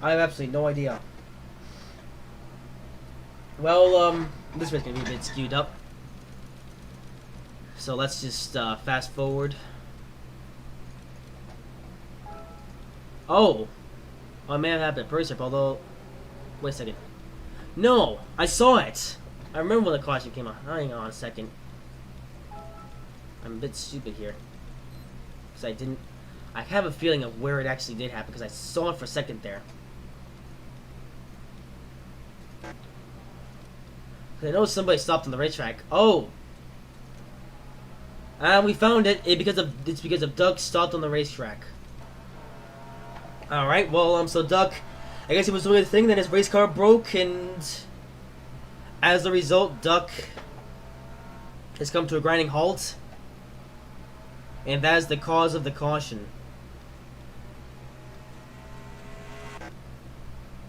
[SPEAKER 1] I have absolutely no idea. Well, this race is gonna be a bit skewed up. So let's just fast forward. Oh, I may have happened at first trip, although, wait a second. No, I saw it. I remember when the caution came out. Hang on a second. I'm a bit stupid here. Because I have a feeling of where it actually did happen, because I saw it for a second there. I know somebody stopped on the racetrack. Oh! We found it. It's because of Doug stopped on the racetrack. Alright, well, so Doug, I guess he was doing a thing, then his race car broke, and as a result, Doug has come to a grinding halt. And that is the cause of the caution.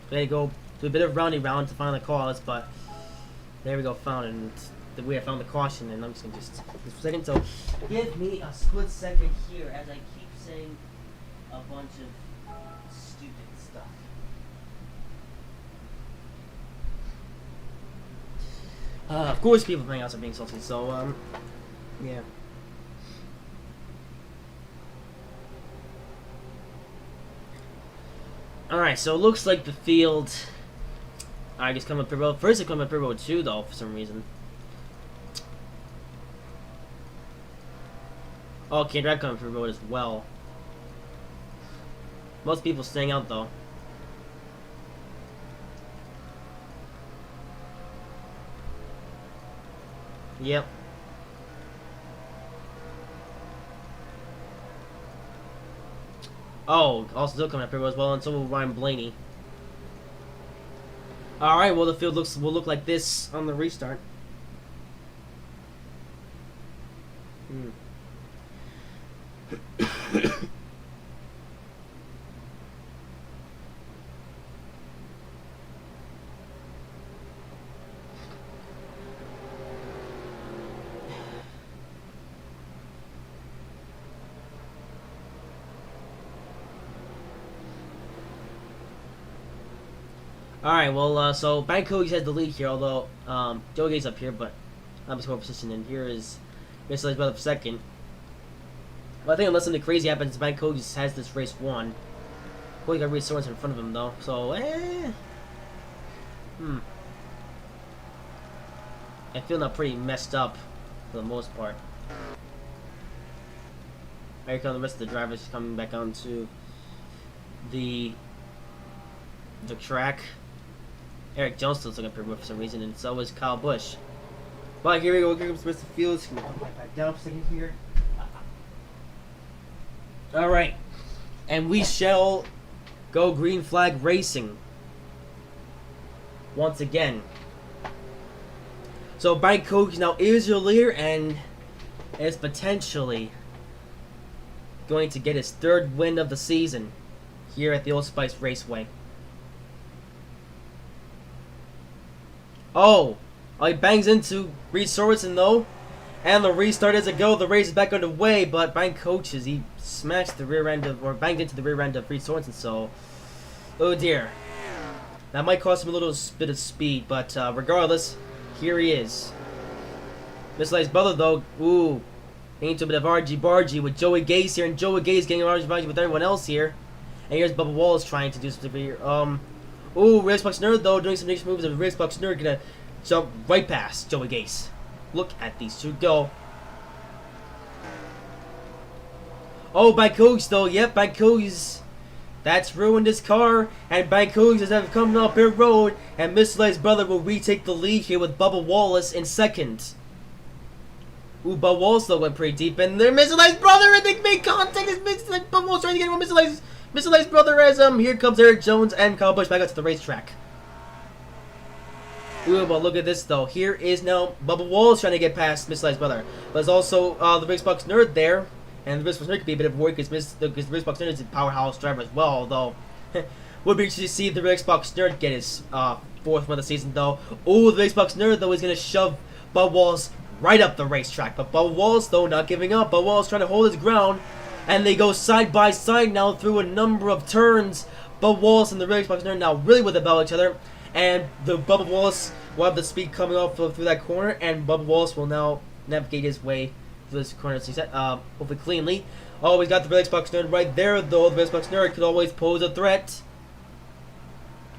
[SPEAKER 1] There you go. Do a bit of roundy round to find the cause, but there we go, found it. And we have found the caution, and I'm just gonna just this for a second. So give me a split second here as I keep saying a bunch of stupid stuff. Of course, people playing outside being salty. So yeah. Alright, so it looks like the field. I guess coming up road. First, it coming up road 2 though for some reason. Oh, can't drive coming up road as well. Most people staying out though. Yep. Oh, also still coming up here as well, and so will Ryan Blaney. Alright, well the field will look like this on the restart. Alright, well, so Bangkok has the lead here, although Joe Gay's up here, but I'm his position, and here is Mr. brother for second. Well, I think unless something crazy happens, Bangkok has this race won. Well, you got Reed Sorensen in front of him, though, so, I feel not pretty messed up for the most part. Here come the rest of the drivers coming back onto the track. Eric Jones still looking pretty good for some reason, and so is Kyle Busch. But here we go. Here comes the rest of the field. Can we come back down for a second here? All right, and we shall go green flag racing once again. So Bangkok now is your leader and is potentially going to get his third win of the season here at the Old Spice Raceway. Oh, he bangs into Reed Sorensen though, and the restart is a go. The race is back underway, but Bangkok he smashed the rear end of, or banged into the rear end of Reed Sorensen. So, oh dear, that might cost him a little bit of speed, but regardless, here he is. Mr. Light's brother though, ooh, into a bit of argy-bargy with Joey Gase here, and Joey Gase getting argy-bargy with everyone else here. And here's Bubba Wallace trying to do something here. Ooh, Racebox Nerd though doing some nice moves, and Racebox Nerd gonna jump right past Joey Gase. Look at these two go. Oh, Bangkok though, yep, Bangkok's that's ruined his car, and Bangkok is coming up Bear Road, and Mr. Light's brother will retake the lead here with Bubba Wallace in second. Ooh, Bubba Wallace though went pretty deep in there. Mr. Light's brother, and they made contact. Bubba Wallace trying to get him with Mr. Light's brother as here comes Eric Jones and Kyle Busch back out to the racetrack. Ooh, but look at this though. Here is now Bubba Wallace trying to get past Mr. Light's brother. But there's also the Racebox Nerd there. And the Racebox Nerd could be a bit of work because the Racebox Nerd is a powerhouse driver as well, although would be interesting to see the Racebox Nerd get his fourth win of the season though. Ooh, the Racebox Nerd though is gonna shove Bubba Wallace right up the racetrack. But Bubba Wallace though not giving up. Bubba Wallace trying to hold his ground. And they go side by side now through a number of turns. Bubba Wallace and the Racebox Nerd now really with about each other. And the Bubba Wallace will have the speed coming off through that corner. And Bubba Wallace will now navigate his way through this corner, hopefully cleanly. Oh, we got the Racebox Nerd right there though. The Racebox Nerd could always pose a threat.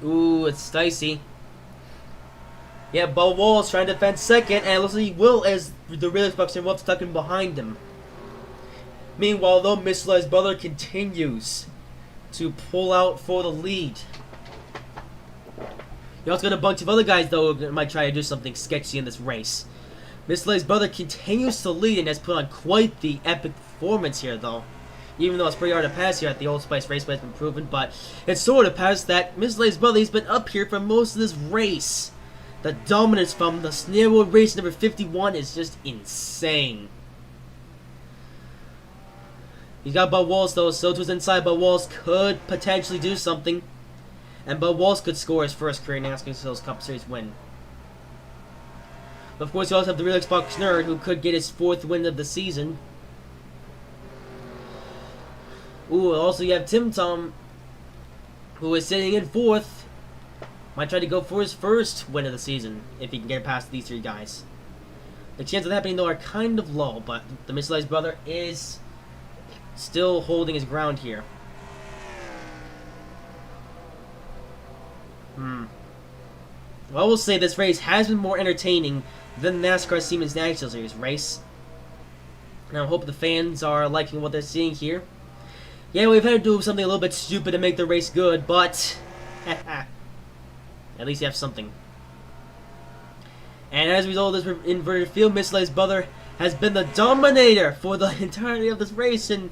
[SPEAKER 1] Ooh, it's dicey. Yeah, Bubba Wallace trying to defend second. And it looks like he will as the Racebox Nerd will have stuck in behind him. Meanwhile, though, Mr. Light's brother continues to pull out for the lead. You also got a bunch of other guys, though, who might try to do something sketchy in this race. Mr. Light's brother continues to lead and has put on quite the epic performance here, though. Even though it's pretty hard to pass here at the Old Spice Raceway, has been proven, but it's sort of past that Mr. Light's brother, he's been up here for most of this race. The dominance from the Snare Road race number 51 is just insane. He's got Bubba Wallace though, so to his inside, Bubba Wallace could potentially do something. And Bubba Wallace could score his first career NASCAR Sales Cup Series win. But of course, you also have the Real Xbox Nerd, who could get his fourth win of the season. Ooh, also you have Tim Tom, who is sitting in fourth. Might try to go for his first win of the season, if he can get past these three guys. The chances of that happening though are kind of low, but the Mr. Light's brother is still holding his ground here. Well, I will say this race has been more entertaining than the NASCAR Siemens National Series race. And I hope the fans are liking what they're seeing here. Yeah, we've had to do something a little bit stupid to make the race good, but at least you have something. And as a result of this inverted field, Mr. Light's brother has been the dominator for the entirety of this race, and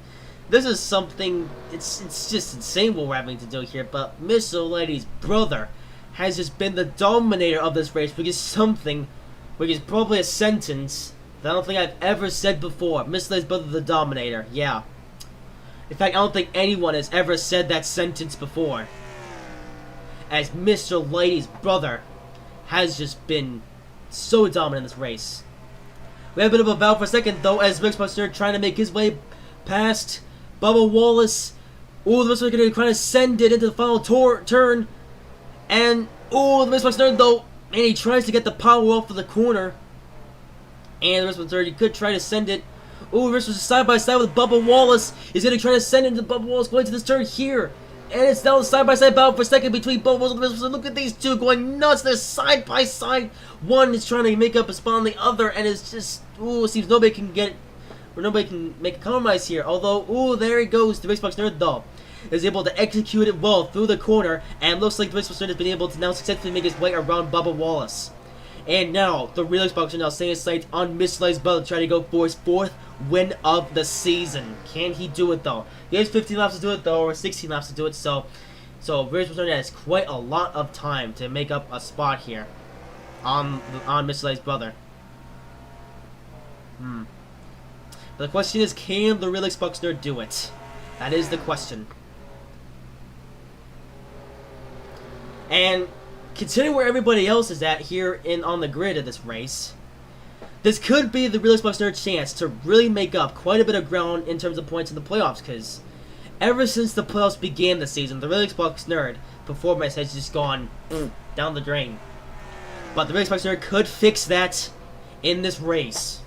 [SPEAKER 1] this is something, it's just insane what we're having to do here, but Mr. Light's brother has just been the dominator of this race, which is probably a sentence that I don't think I've ever said before. Mr. Light's brother the dominator, yeah. In fact, I don't think anyone has ever said that sentence before. As Mr. Light's brother has just been so dominant in this race. We have a bit of a battle for a second, though, as Racebox Nerd trying to make his way past Bubba Wallace. Ooh, the rest of going to try to send it into the final turn. And Oh, the Racebox Nerd though, and he tries to get the power off of the corner. And the Racebox Nerd, he could try to send it. Oh, Racebox is side by side with Bubba Wallace. He's gonna try to send it to Bubba Wallace going to this turn here. And it's now a side-by-side battle for a second between Bubba Wallace and the Racebox. Look at these two going nuts. They're side by side. One is trying to make up a spot on the other, and it's just, ooh, it seems nobody can get it, or nobody can make a compromise here. Although, ooh, there he goes. The Racebox Nerd, though, is able to execute it well through the corner, and looks like the Racebox Nerd has been able to now successfully make his way around Bubba Wallace. And now, the real Xbox are now setting his sights on Mr. Light's brother, trying to go for his 4th win of the season. Can he do it, though? He has 15 laps to do it, though, or 16 laps to do it, so Real Xbox has quite a lot of time to make up a spot here on Mr. Light's brother. But the question is, can the real Xbox Nerd do it? That is the question. And considering where everybody else is at here on the grid of this race, this could be the real Xbox Nerd's chance to really make up quite a bit of ground in terms of points in the playoffs, because ever since the playoffs began this season, the real Xbox Nerd performance has just gone down the drain. But the real Xbox Nerd could fix that in this race.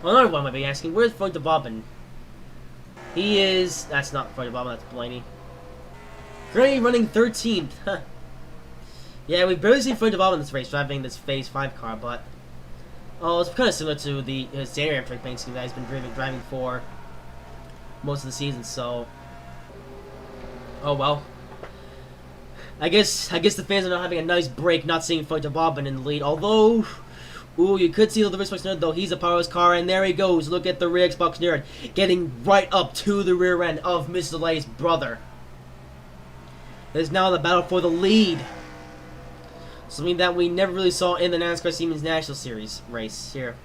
[SPEAKER 1] Well, another one might be asking, where's Frank the Bobbin? He is... That's not Frank the Bobbin, that's Blaney. Currently running 13th. Huh. Yeah, we've barely seen Frank the Bobbin in this race, driving this Phase 5 car, but... Oh, it's kind of similar to the standard Amtrak paint scheme that he's been driving for most of the season, so... Oh, well. I guess the fans are not having a nice break not seeing Frank the Bobbin in the lead, although... Ooh, you could see the Xbox Nerd, though. He's a powerless car, and there he goes. Look at the rear Xbox Nerd getting right up to the rear end of Mr. Light's brother. There's now the battle for the lead. Something that we never really saw in the NASCAR Siemens National Series race here.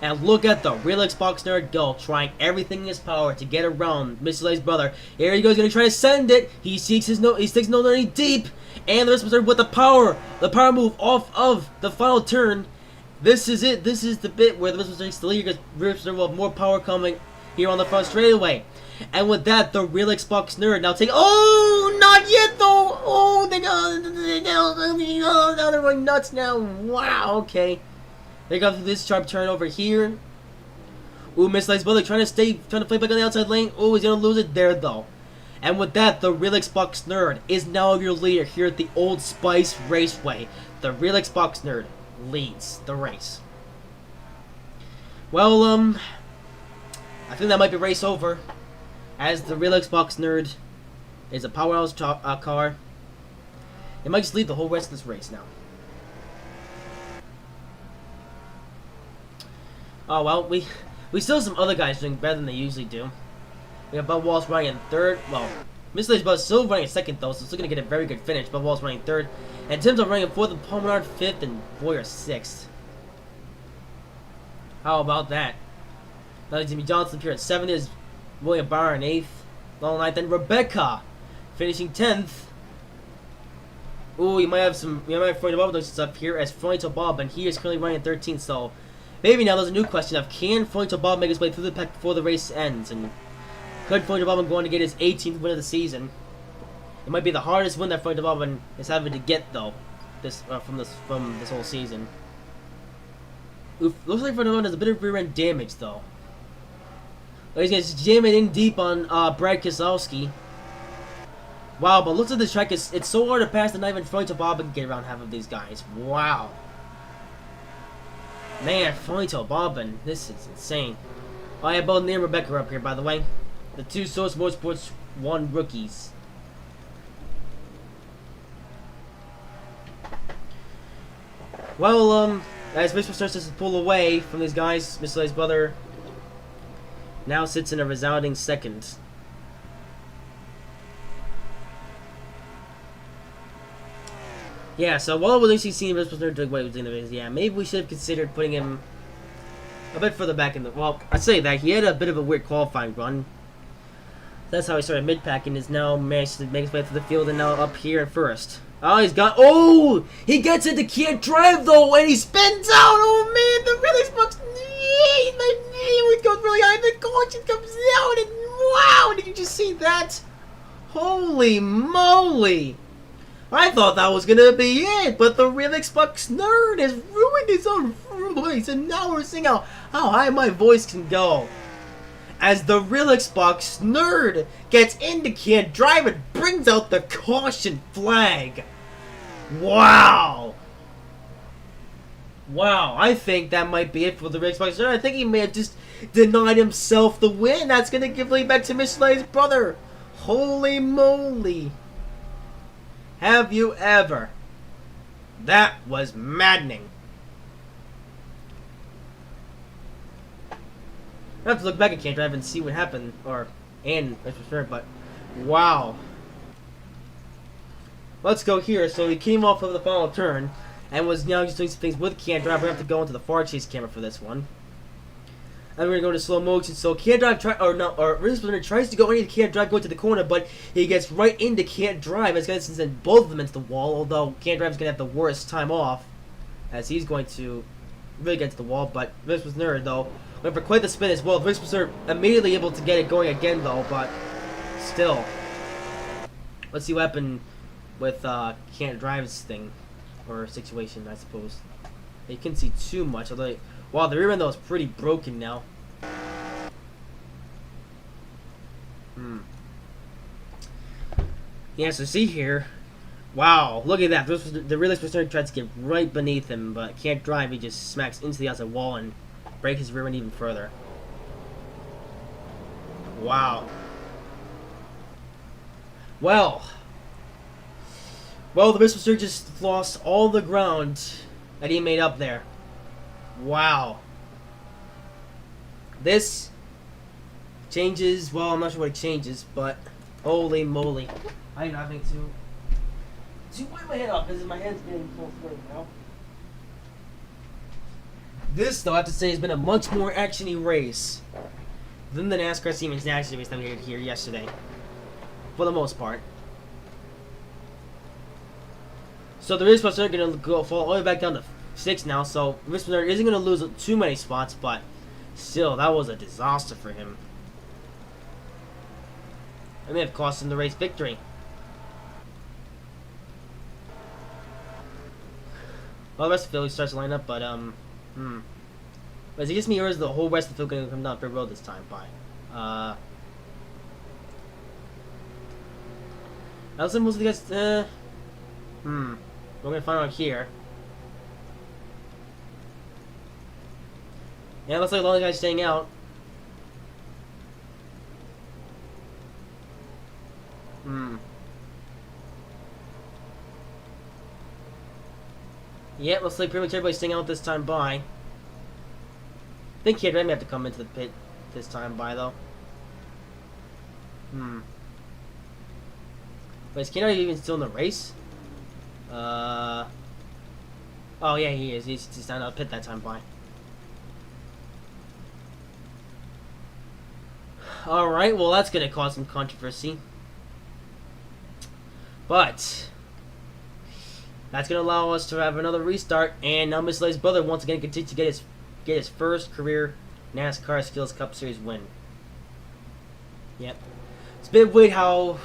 [SPEAKER 1] And look at the real Xbox Nerd go, trying everything in his power to get around Mr. Light's brother. Here he goes, going to try to send it. He sticks his nose deep. And the rest of us are with the power move off of the final turn. This is it. This is the bit where the rest of us takes the lead, because Rips will have more power coming here on the front straightaway. And with that, the real Xbox Nerd now take. Oh, not yet though. Oh, they're going nuts now. Wow. Okay. They got through this sharp turn over here. Ooh, Miss Light's brother trying to play back on the outside lane. Oh, he's gonna lose it there though. And with that, the real Xbox Nerd is now your leader here at the Old Spice Raceway. The real Xbox Nerd leads the race. Well, I think that might be race over, as the real Xbox Nerd is a powerhouse car. It might just lead the whole rest of this race now. Oh well, we still have some other guys doing better than they usually do. We have Bubba Wallace running in 3rd. Well, Mr. Light's brother still running in 2nd though, so still gonna get a very good finish. Bubba Wallace running 3rd, and Tim's running in 4th, and Paul Menard 5th, and Boyer 6th. How about that? Now Jimmy Johnson here at 7th, is William Barr in 8th, long 9th, and Rebecca finishing 10th. Ooh, you might have Freud Bob up here as Freud Bob, and he is currently running in 13th. So maybe now there's a new question of, can Freud Bob make his way through the pack before the race ends, and could Freud Bob go on to get his 18th win of the season? It might be the hardest win that Freud Bob is having to get though, from this whole season. Oof, looks like Freud Bob has a bit of rear end damage though. He's gonna jam it in deep on Brad Keselowski. Wow, but looks like this track it's so hard to pass that not even Freud Bob can get around half of these guys. Wow. Man, Freud Bobbin, this is insane. Oh, I have both Nate and Rebecca up here, by the way. The two Source Motorsports 1 rookies. Well, as Mr. starts to pull away from these guys, Mr. Light's brother now sits in a resounding 2nd. Yeah, so while we're actually seeing Mr. Light's doing what he was doing, yeah, maybe we should have considered putting him a bit further back in the... Well, I'd say that he had a bit of a weird qualifying run. That's how he started mid-pack and is now managed to make his way through the field and now up here in 1st. Oh, he's got... Oh! He gets into can't drive, though, and he spins out! Oh, man, the really Xbox... He goes really high, the caution comes out, and Wow, did you just see that? Holy moly! I thought that was gonna be it, but the real Xbox nerd has ruined his own voice, and now we're seeing how high my voice can go. As the real Xbox nerd gets into Can't Drive and brings out the caution flag. Wow! Wow, I think that might be it for the real Xbox nerd. I think he may have just denied himself the win. That's gonna give lead back to Mr. Lay's brother. Holy moly. Have you ever? That was maddening. I have to look back at Can't Drive and see what happened, but wow. Let's go here. So he came off of the final turn and was now just doing some things with Can't Drive. We have to go into the far chase camera for this one. And we're gonna go to slow motion. So Can't Drive tries to go into Can't Drive, go to the corner, but he gets right into Can't Drive. It's gonna send both of them into the wall. Although Can't Drive is gonna have the worst time off, as he's going to really get to the wall. But this was nerd though. Went for quite the spin as well. Risk was immediately able to get it going again though, but still. Let's see what happened with Can't Drive's thing or situation, I suppose. You couldn't see too much, although wow, the rear end though is pretty broken now. Yeah, so see here. Wow, look at that. This was the real Xbox tried to get right beneath him, but Can't Drive. He just smacks into the outside wall and break his rear end even further. Wow. Well, the Mr. just lost all the ground that he made up there. Wow. This changes, well, I'm not sure what it changes, but holy moly. I'm having to wipe my head off because my head's getting full right now. This, though, I have to say, has been a much more actiony race than the NASCAR Siemens National race that we had here yesterday. For the most part. So the Risk are going to fall all the way back down to 6 now, so Risk isn't going to lose too many spots, but still, that was a disaster for him. It may have cost him the race victory. Well, the rest of the field starts to line up, but, Is it just me, or is the whole rest of the field going to come down pit road this time by? Else most of the guys, we're going to find out here. Yeah, looks like a lot of guys staying out. Yeah, looks like pretty much everybody's staying out this time by. I think Kid Red may have to come into the pit this time by, though. But is Kid Red even still in the race? Oh yeah, he is. He's just down to the pit that time by. Alright, well that's gonna cause some controversy. But that's gonna allow us to have another restart, and now Miss Lay's brother once again continues to get his first career NASCAR Skittles Cup Series win. Yep. It's a bit weird how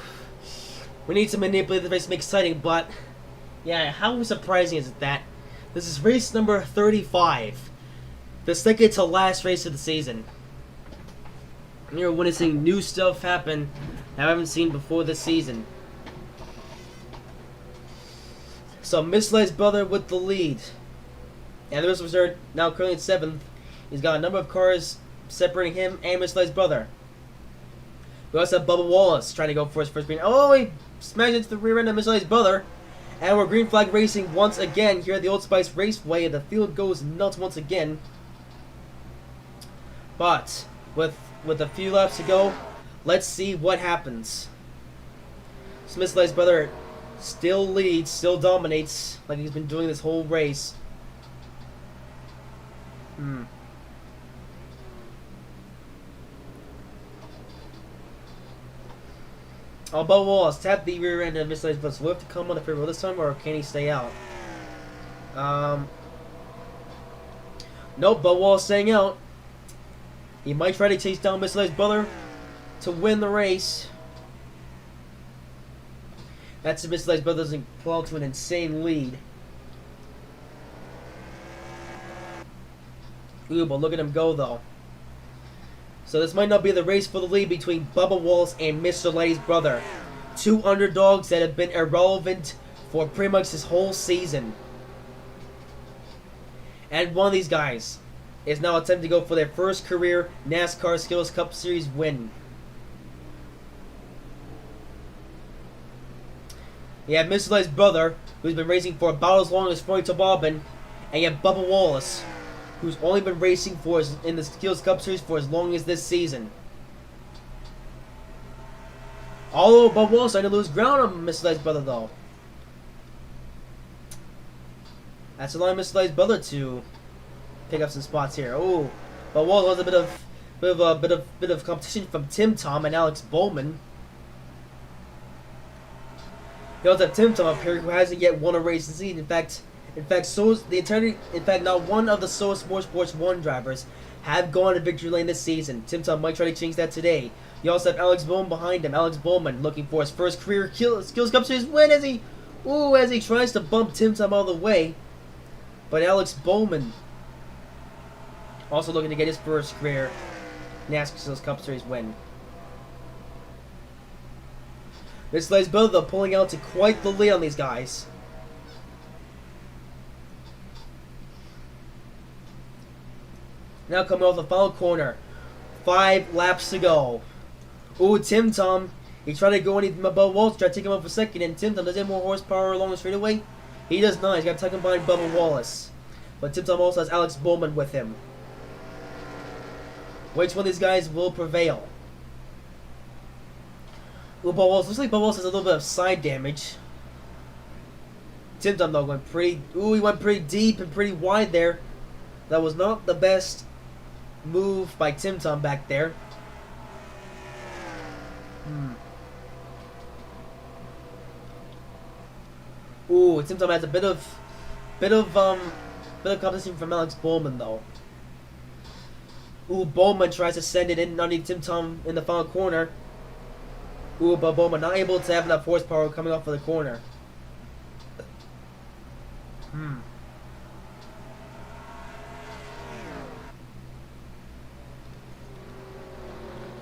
[SPEAKER 1] we need to manipulate the race to make it exciting, but yeah, how surprising is it that this is race number 35, the second to last race of the season. And you're witnessing new stuff happen that I haven't seen before this season. So Miss Lay's brother with the lead. And the rest of us are now currently in 7th. He's got a number of cars separating him and Miss Lay's brother. We also have Bubba Wallace trying to go for his first green. Oh, he smashed into the rear end of Miss Lay's brother. And we're green flag racing once again here at the Old Spice Raceway. The field goes nuts once again. But with a few laps to go, let's see what happens. Miss Lay's brother still leads, still dominates like he's been doing this whole race. Oh, Bubba Wallace tapped the rear end of Miss Lay's brother. So will he have to come on the free roll this time, or can he stay out? Nope, Bubba Wallace staying out. He might try to chase down Miss Lay's brother, to win the race. That's if Mr. Light's brother doesn't pull out to an insane lead. Ooh, but look at him go, though. So this might not be the race for the lead between Bubba Wallace and Mr. Light's brother. Two underdogs that have been irrelevant for pretty much this whole season. And one of these guys is now attempting to go for their first career NASCAR Skittles Cup Series win. You have Mr. Light's brother, who's been racing for about as long as Floyd Bobbin, and you have Bubba Wallace, who's only been racing in the Skittles Cup Series for as long as this season. Although Bubba Wallace starting to lose ground on Mr. Light's brother, though. That's allowing Mr. Light's brother to pick up some spots here. Oh, but Wallace has a bit of competition from Tim Tom and Alex Bowman. You also have Tim Tom up here, who hasn't yet won a race this season. In fact, so is the entirety. In fact, not one of the SOA Motorsports 1 drivers have gone to victory lane this season. Tim Tom might try to change that today. You also have Alex Bowman behind him. Alex Bowman looking for his first career Skittles Cup Series win as he tries to bump Tim Tom out of the way. But Alex Bowman also looking to get his first career NASCAR Skittles Cup Series win. Mr. Light's brother, though, pulling out to quite the lead on these guys. Now coming off the final corner. 5 laps to go. Ooh, Tim Tom. He tried to go anything above Wallace, tried to take him up for second, and Tim Tom does he have more horsepower along the straightaway? He does not. He's got to tuck him behind Bubba Wallace. But Tim Tom also has Alex Bowman with him. Which one of these guys will prevail? Ooh, Bubba Wallace. Looks like Bubba Wallace has a little bit of side damage. Tim Tom, though, went pretty... Ooh, he went pretty deep and pretty wide there. That was not the best move by Tim Tom back there. Ooh, Tim Tom has a bit of competition from Alex Bowman, though. Ooh, Bowman tries to send it in underneath Tim Tom in the final corner. Ooh, but Bowman not able to have enough horsepower coming off of the corner.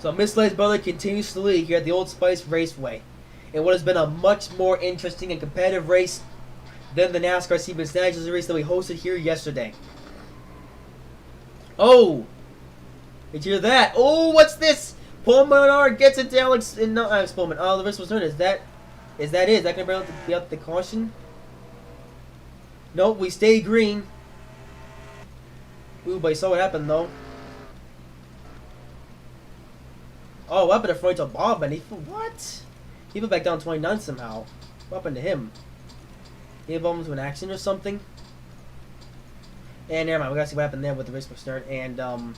[SPEAKER 1] So Mr. Light's brother continues to lead here at the Old Spice Raceway in what has been a much more interesting and competitive race than the NASCAR CVS Nationals race that we hosted here yesterday. Oh! Did you hear that? Oh, what's this? Paul Menard gets it to Alex Bowman. Oh, the race was turned. Is that it? Is that going to be out the caution? Nope, we stay green. Ooh, but you saw what happened, though. Oh, what happened to Floyd Bobbin? What? He put back down 29 somehow. What happened to him? He involved into an accident or something? And never mind, we gotta see what happened there with the race was start and Paul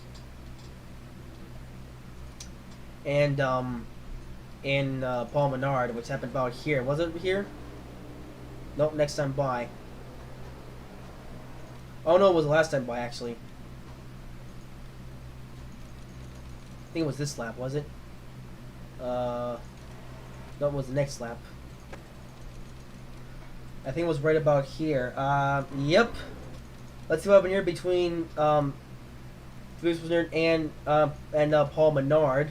[SPEAKER 1] Menard, which happened about here. Was it here? Nope, next time by. Oh no, it was the last time by actually. I think it was this lap, was it? No, it was the next lap. I think it was right about here. Yep. Let's see what happened here between and Paul Menard.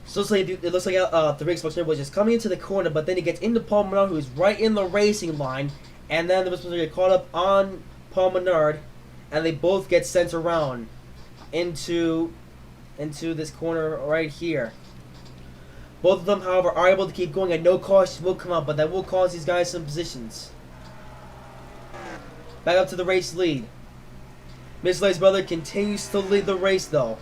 [SPEAKER 1] So it looks like the race was just coming into the corner, but then he gets into Paul Menard, who's right in the racing line, and then the race get caught up on Paul Menard, and they both get sent around into this corner right here. Both of them, however, are able to keep going, and no caution will come out, but that will cause these guys some positions. Back up to the race lead. Miss Lay's brother continues to lead the race, though.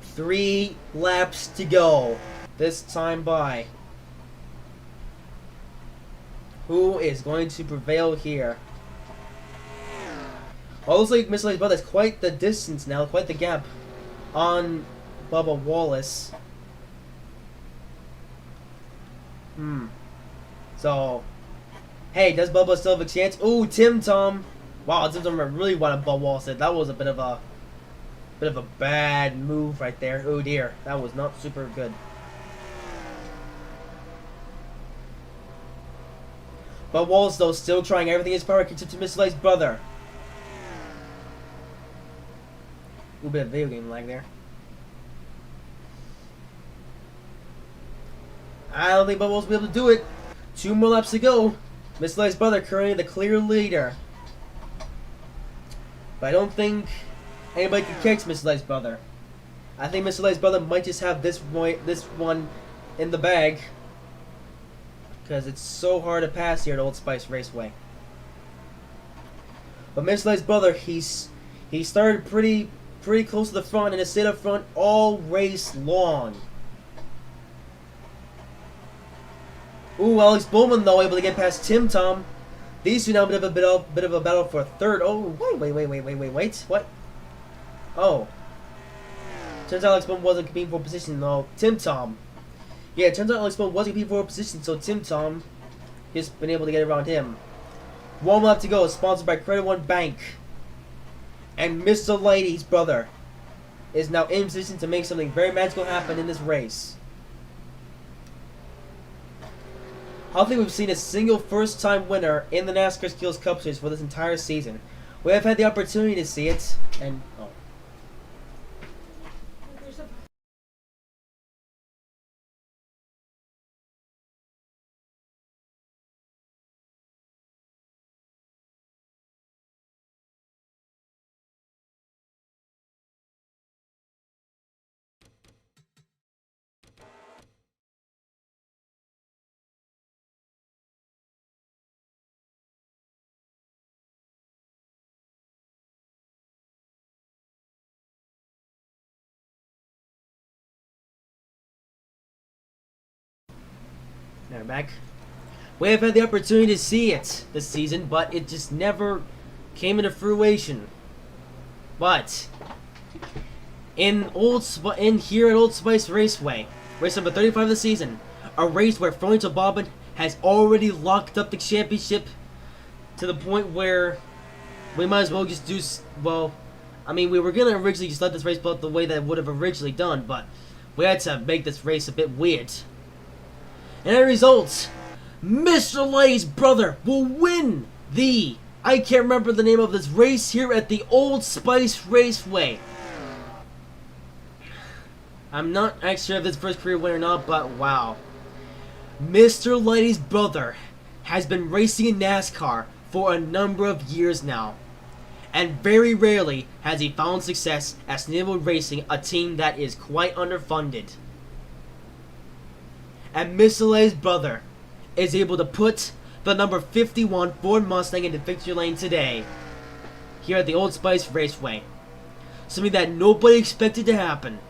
[SPEAKER 1] 3 laps to go. This time by. Who is going to prevail here? Well, looks like Miss Lay's brother has quite the distance now, quite the gap on Bubba Wallace. So, Hey, does Bubba still have a chance? Ooh, Tim Tom. Wow, Tim Tom really wanted Bubba Wallace. That was a bit of a bad move right there. Oh dear, that was not super good. But Wallace, though, still trying everything in his power to catch up to Mr. Light's brother. A little bit of video game lag there. I don't think Bubba Wallace will be able to do it. 2 more laps to go. Mr. Light's brother currently the clear leader. But I don't think anybody can catch Mr. Light's brother. I think Mr. Light's brother might just have this one in the bag. Because it's so hard to pass here at Old Spice Raceway. But Mr. Light's brother, he started pretty close to the front and has stayed up front all race long. Ooh, Alex Bowman though able to get past Tim Tom. These two now have a bit of a battle for third. Oh, wait. What? Oh. Turns out Alex Bowman wasn't competing for position though. Tim Tom. Yeah, it turns out Alex Bowman wasn't competing for a position, so Tim Tom has been able to get around him. 1 lap to go, sponsored by Credit One Bank. And Mr. Lighty's brother is now in position to make something very magical happen in this race. I don't think we've seen a single first-time winner in the NASCAR Skills Cup Series for this entire season. We have had the opportunity to see it, and oh. Now we're back. We have had the opportunity to see it this season, but it just never came into fruition. But in here at Old Spice Raceway, race number 35 of the season, a race where Fronto Bobbin has already locked up the championship to the point where we might as well just do, well, I mean, we were going to originally just let this race play out the way that it would have originally done, but we had to make this race a bit weird. And as a result, Mr. Lighty's brother will win the, I can't remember the name of this race here at the Old Spice Raceway. I'm not actually sure if this first career win or not, but wow. Mr. Lighty's brother has been racing in NASCAR for a number of years now. And very rarely has he found success at Snowmobile Racing, a team that is quite underfunded. And Mr. Lighty's brother is able to put the number 51 Ford Mustang into victory lane today here at the Old Spice Raceway. Something that nobody expected to happen.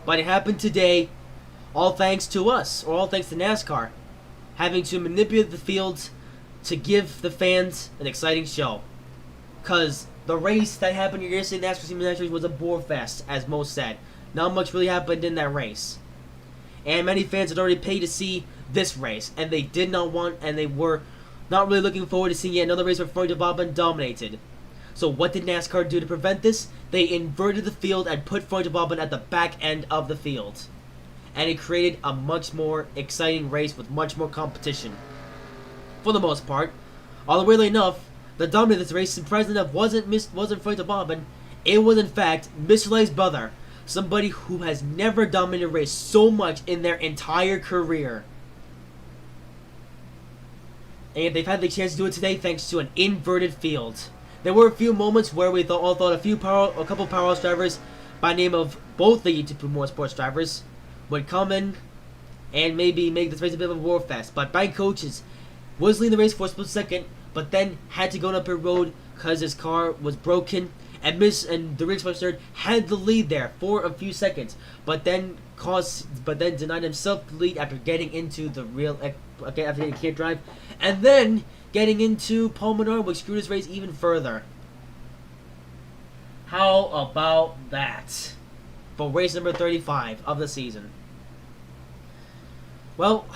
[SPEAKER 1] But it happened today, all thanks to us, or all thanks to NASCAR, having to manipulate the field to give the fans an exciting show. Because the race that happened yesterday, NASCAR Series, was a bore fest, as most said. Not much really happened in that race. And many fans had already paid to see this race, and they did not want, and they were not really looking forward to seeing yet another race where Fronto Bobbin dominated. So what did NASCAR do to prevent this? They inverted the field and put Fronto Bobbin at the back end of the field. And it created a much more exciting race with much more competition. For the most part, although weirdly enough, the dominator of this race, surprisingly enough, wasn't Fronto Bobbin. It was in fact Mr. Lighty's brother. Somebody who has never dominated a race so much in their entire career. And they've had the chance to do it today thanks to an inverted field. There were a few moments where we thought a couple powerhouse drivers by name of both the YouTube Motorsports drivers would come in and maybe make this race a bit of a war fest. But Bank Coaches was leading the race for a split second, but then had to go on up pit road because his car was broken. And the Rick Third had the lead there for a few seconds, but then denied himself the lead after getting into the after getting a can't drive, and then getting into Paul Menard, which screwed his race even further. How about that for race number 35 of the season? Well,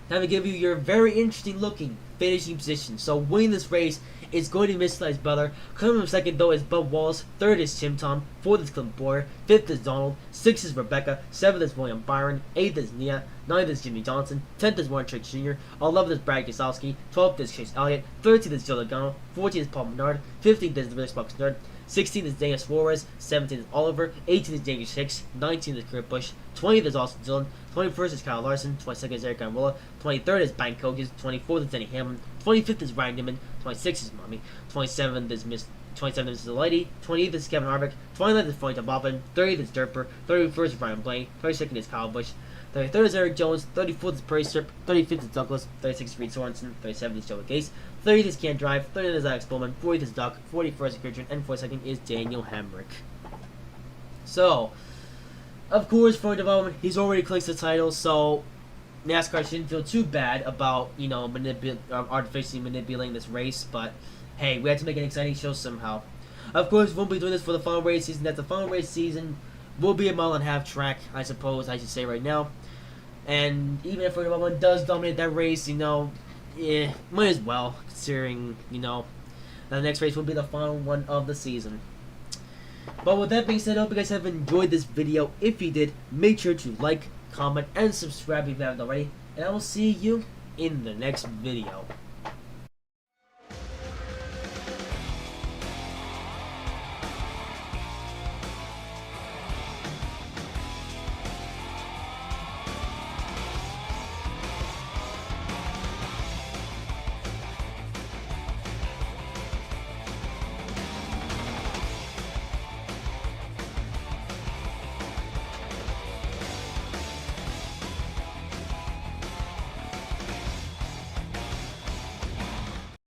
[SPEAKER 1] Now to give you your very interesting looking finishing position. So winning this race is going to be Mr. Brother. Coming from second though is Bub Wallace. Third is Tim Tom. Fourth is Clint Boyer. Fifth is Donald. Sixth is Rebecca. Seventh is William Byron. Eighth is Nia. Ninth is Jimmy Johnson. 10th is Warren Trick Jr. 11th is Brad Gosowski. 12th is Chase Elliott. 13th is Joe Logano. 14th is Paul Menard. 15th is the British Bucks Nerd. 16th is Daniel Suarez, 17th is Oliver, 18th is James Hicks, 19th is Kurt Busch, 20th is Austin Dillon, 21st is Kyle Larson, 22nd is Eric Almirola, 23rd is Bank Coaches, 24th is Denny Hamlin, 25th is Ryan Newman, 26th is Mommy, 27th is the Lady, 28th is Kevin Harvick, 29th is Floyd Bobbin, 30th is Derper, 31st is Ryan Blaney, 32nd is Kyle Busch, 33rd is Eric Jones, 34th is Perry Strip, 35th is Douglas, 36th is Reed Sorensen, 37th is Joey Gase, 30th is Ken Drive, 39th is Alex Bowman, 40th is Doc, 41st is Christian, and 42nd is Daniel Hemrick. So, of course, for development, he's already clinched the title, so NASCAR shouldn't feel too bad about, artificially manipulating this race, but hey, we had to make an exciting show somehow. Of course, we won't be doing this for the final race season. That the final race season will be a mile-and-a-half track, I suppose I should say right now. And even if Ford does dominate that race, might as well, considering, the next race will be the final one of the season. But with that being said, I hope you guys have enjoyed this video. If you did, make sure to like, comment, and subscribe if you haven't already. And I will see you in the next video.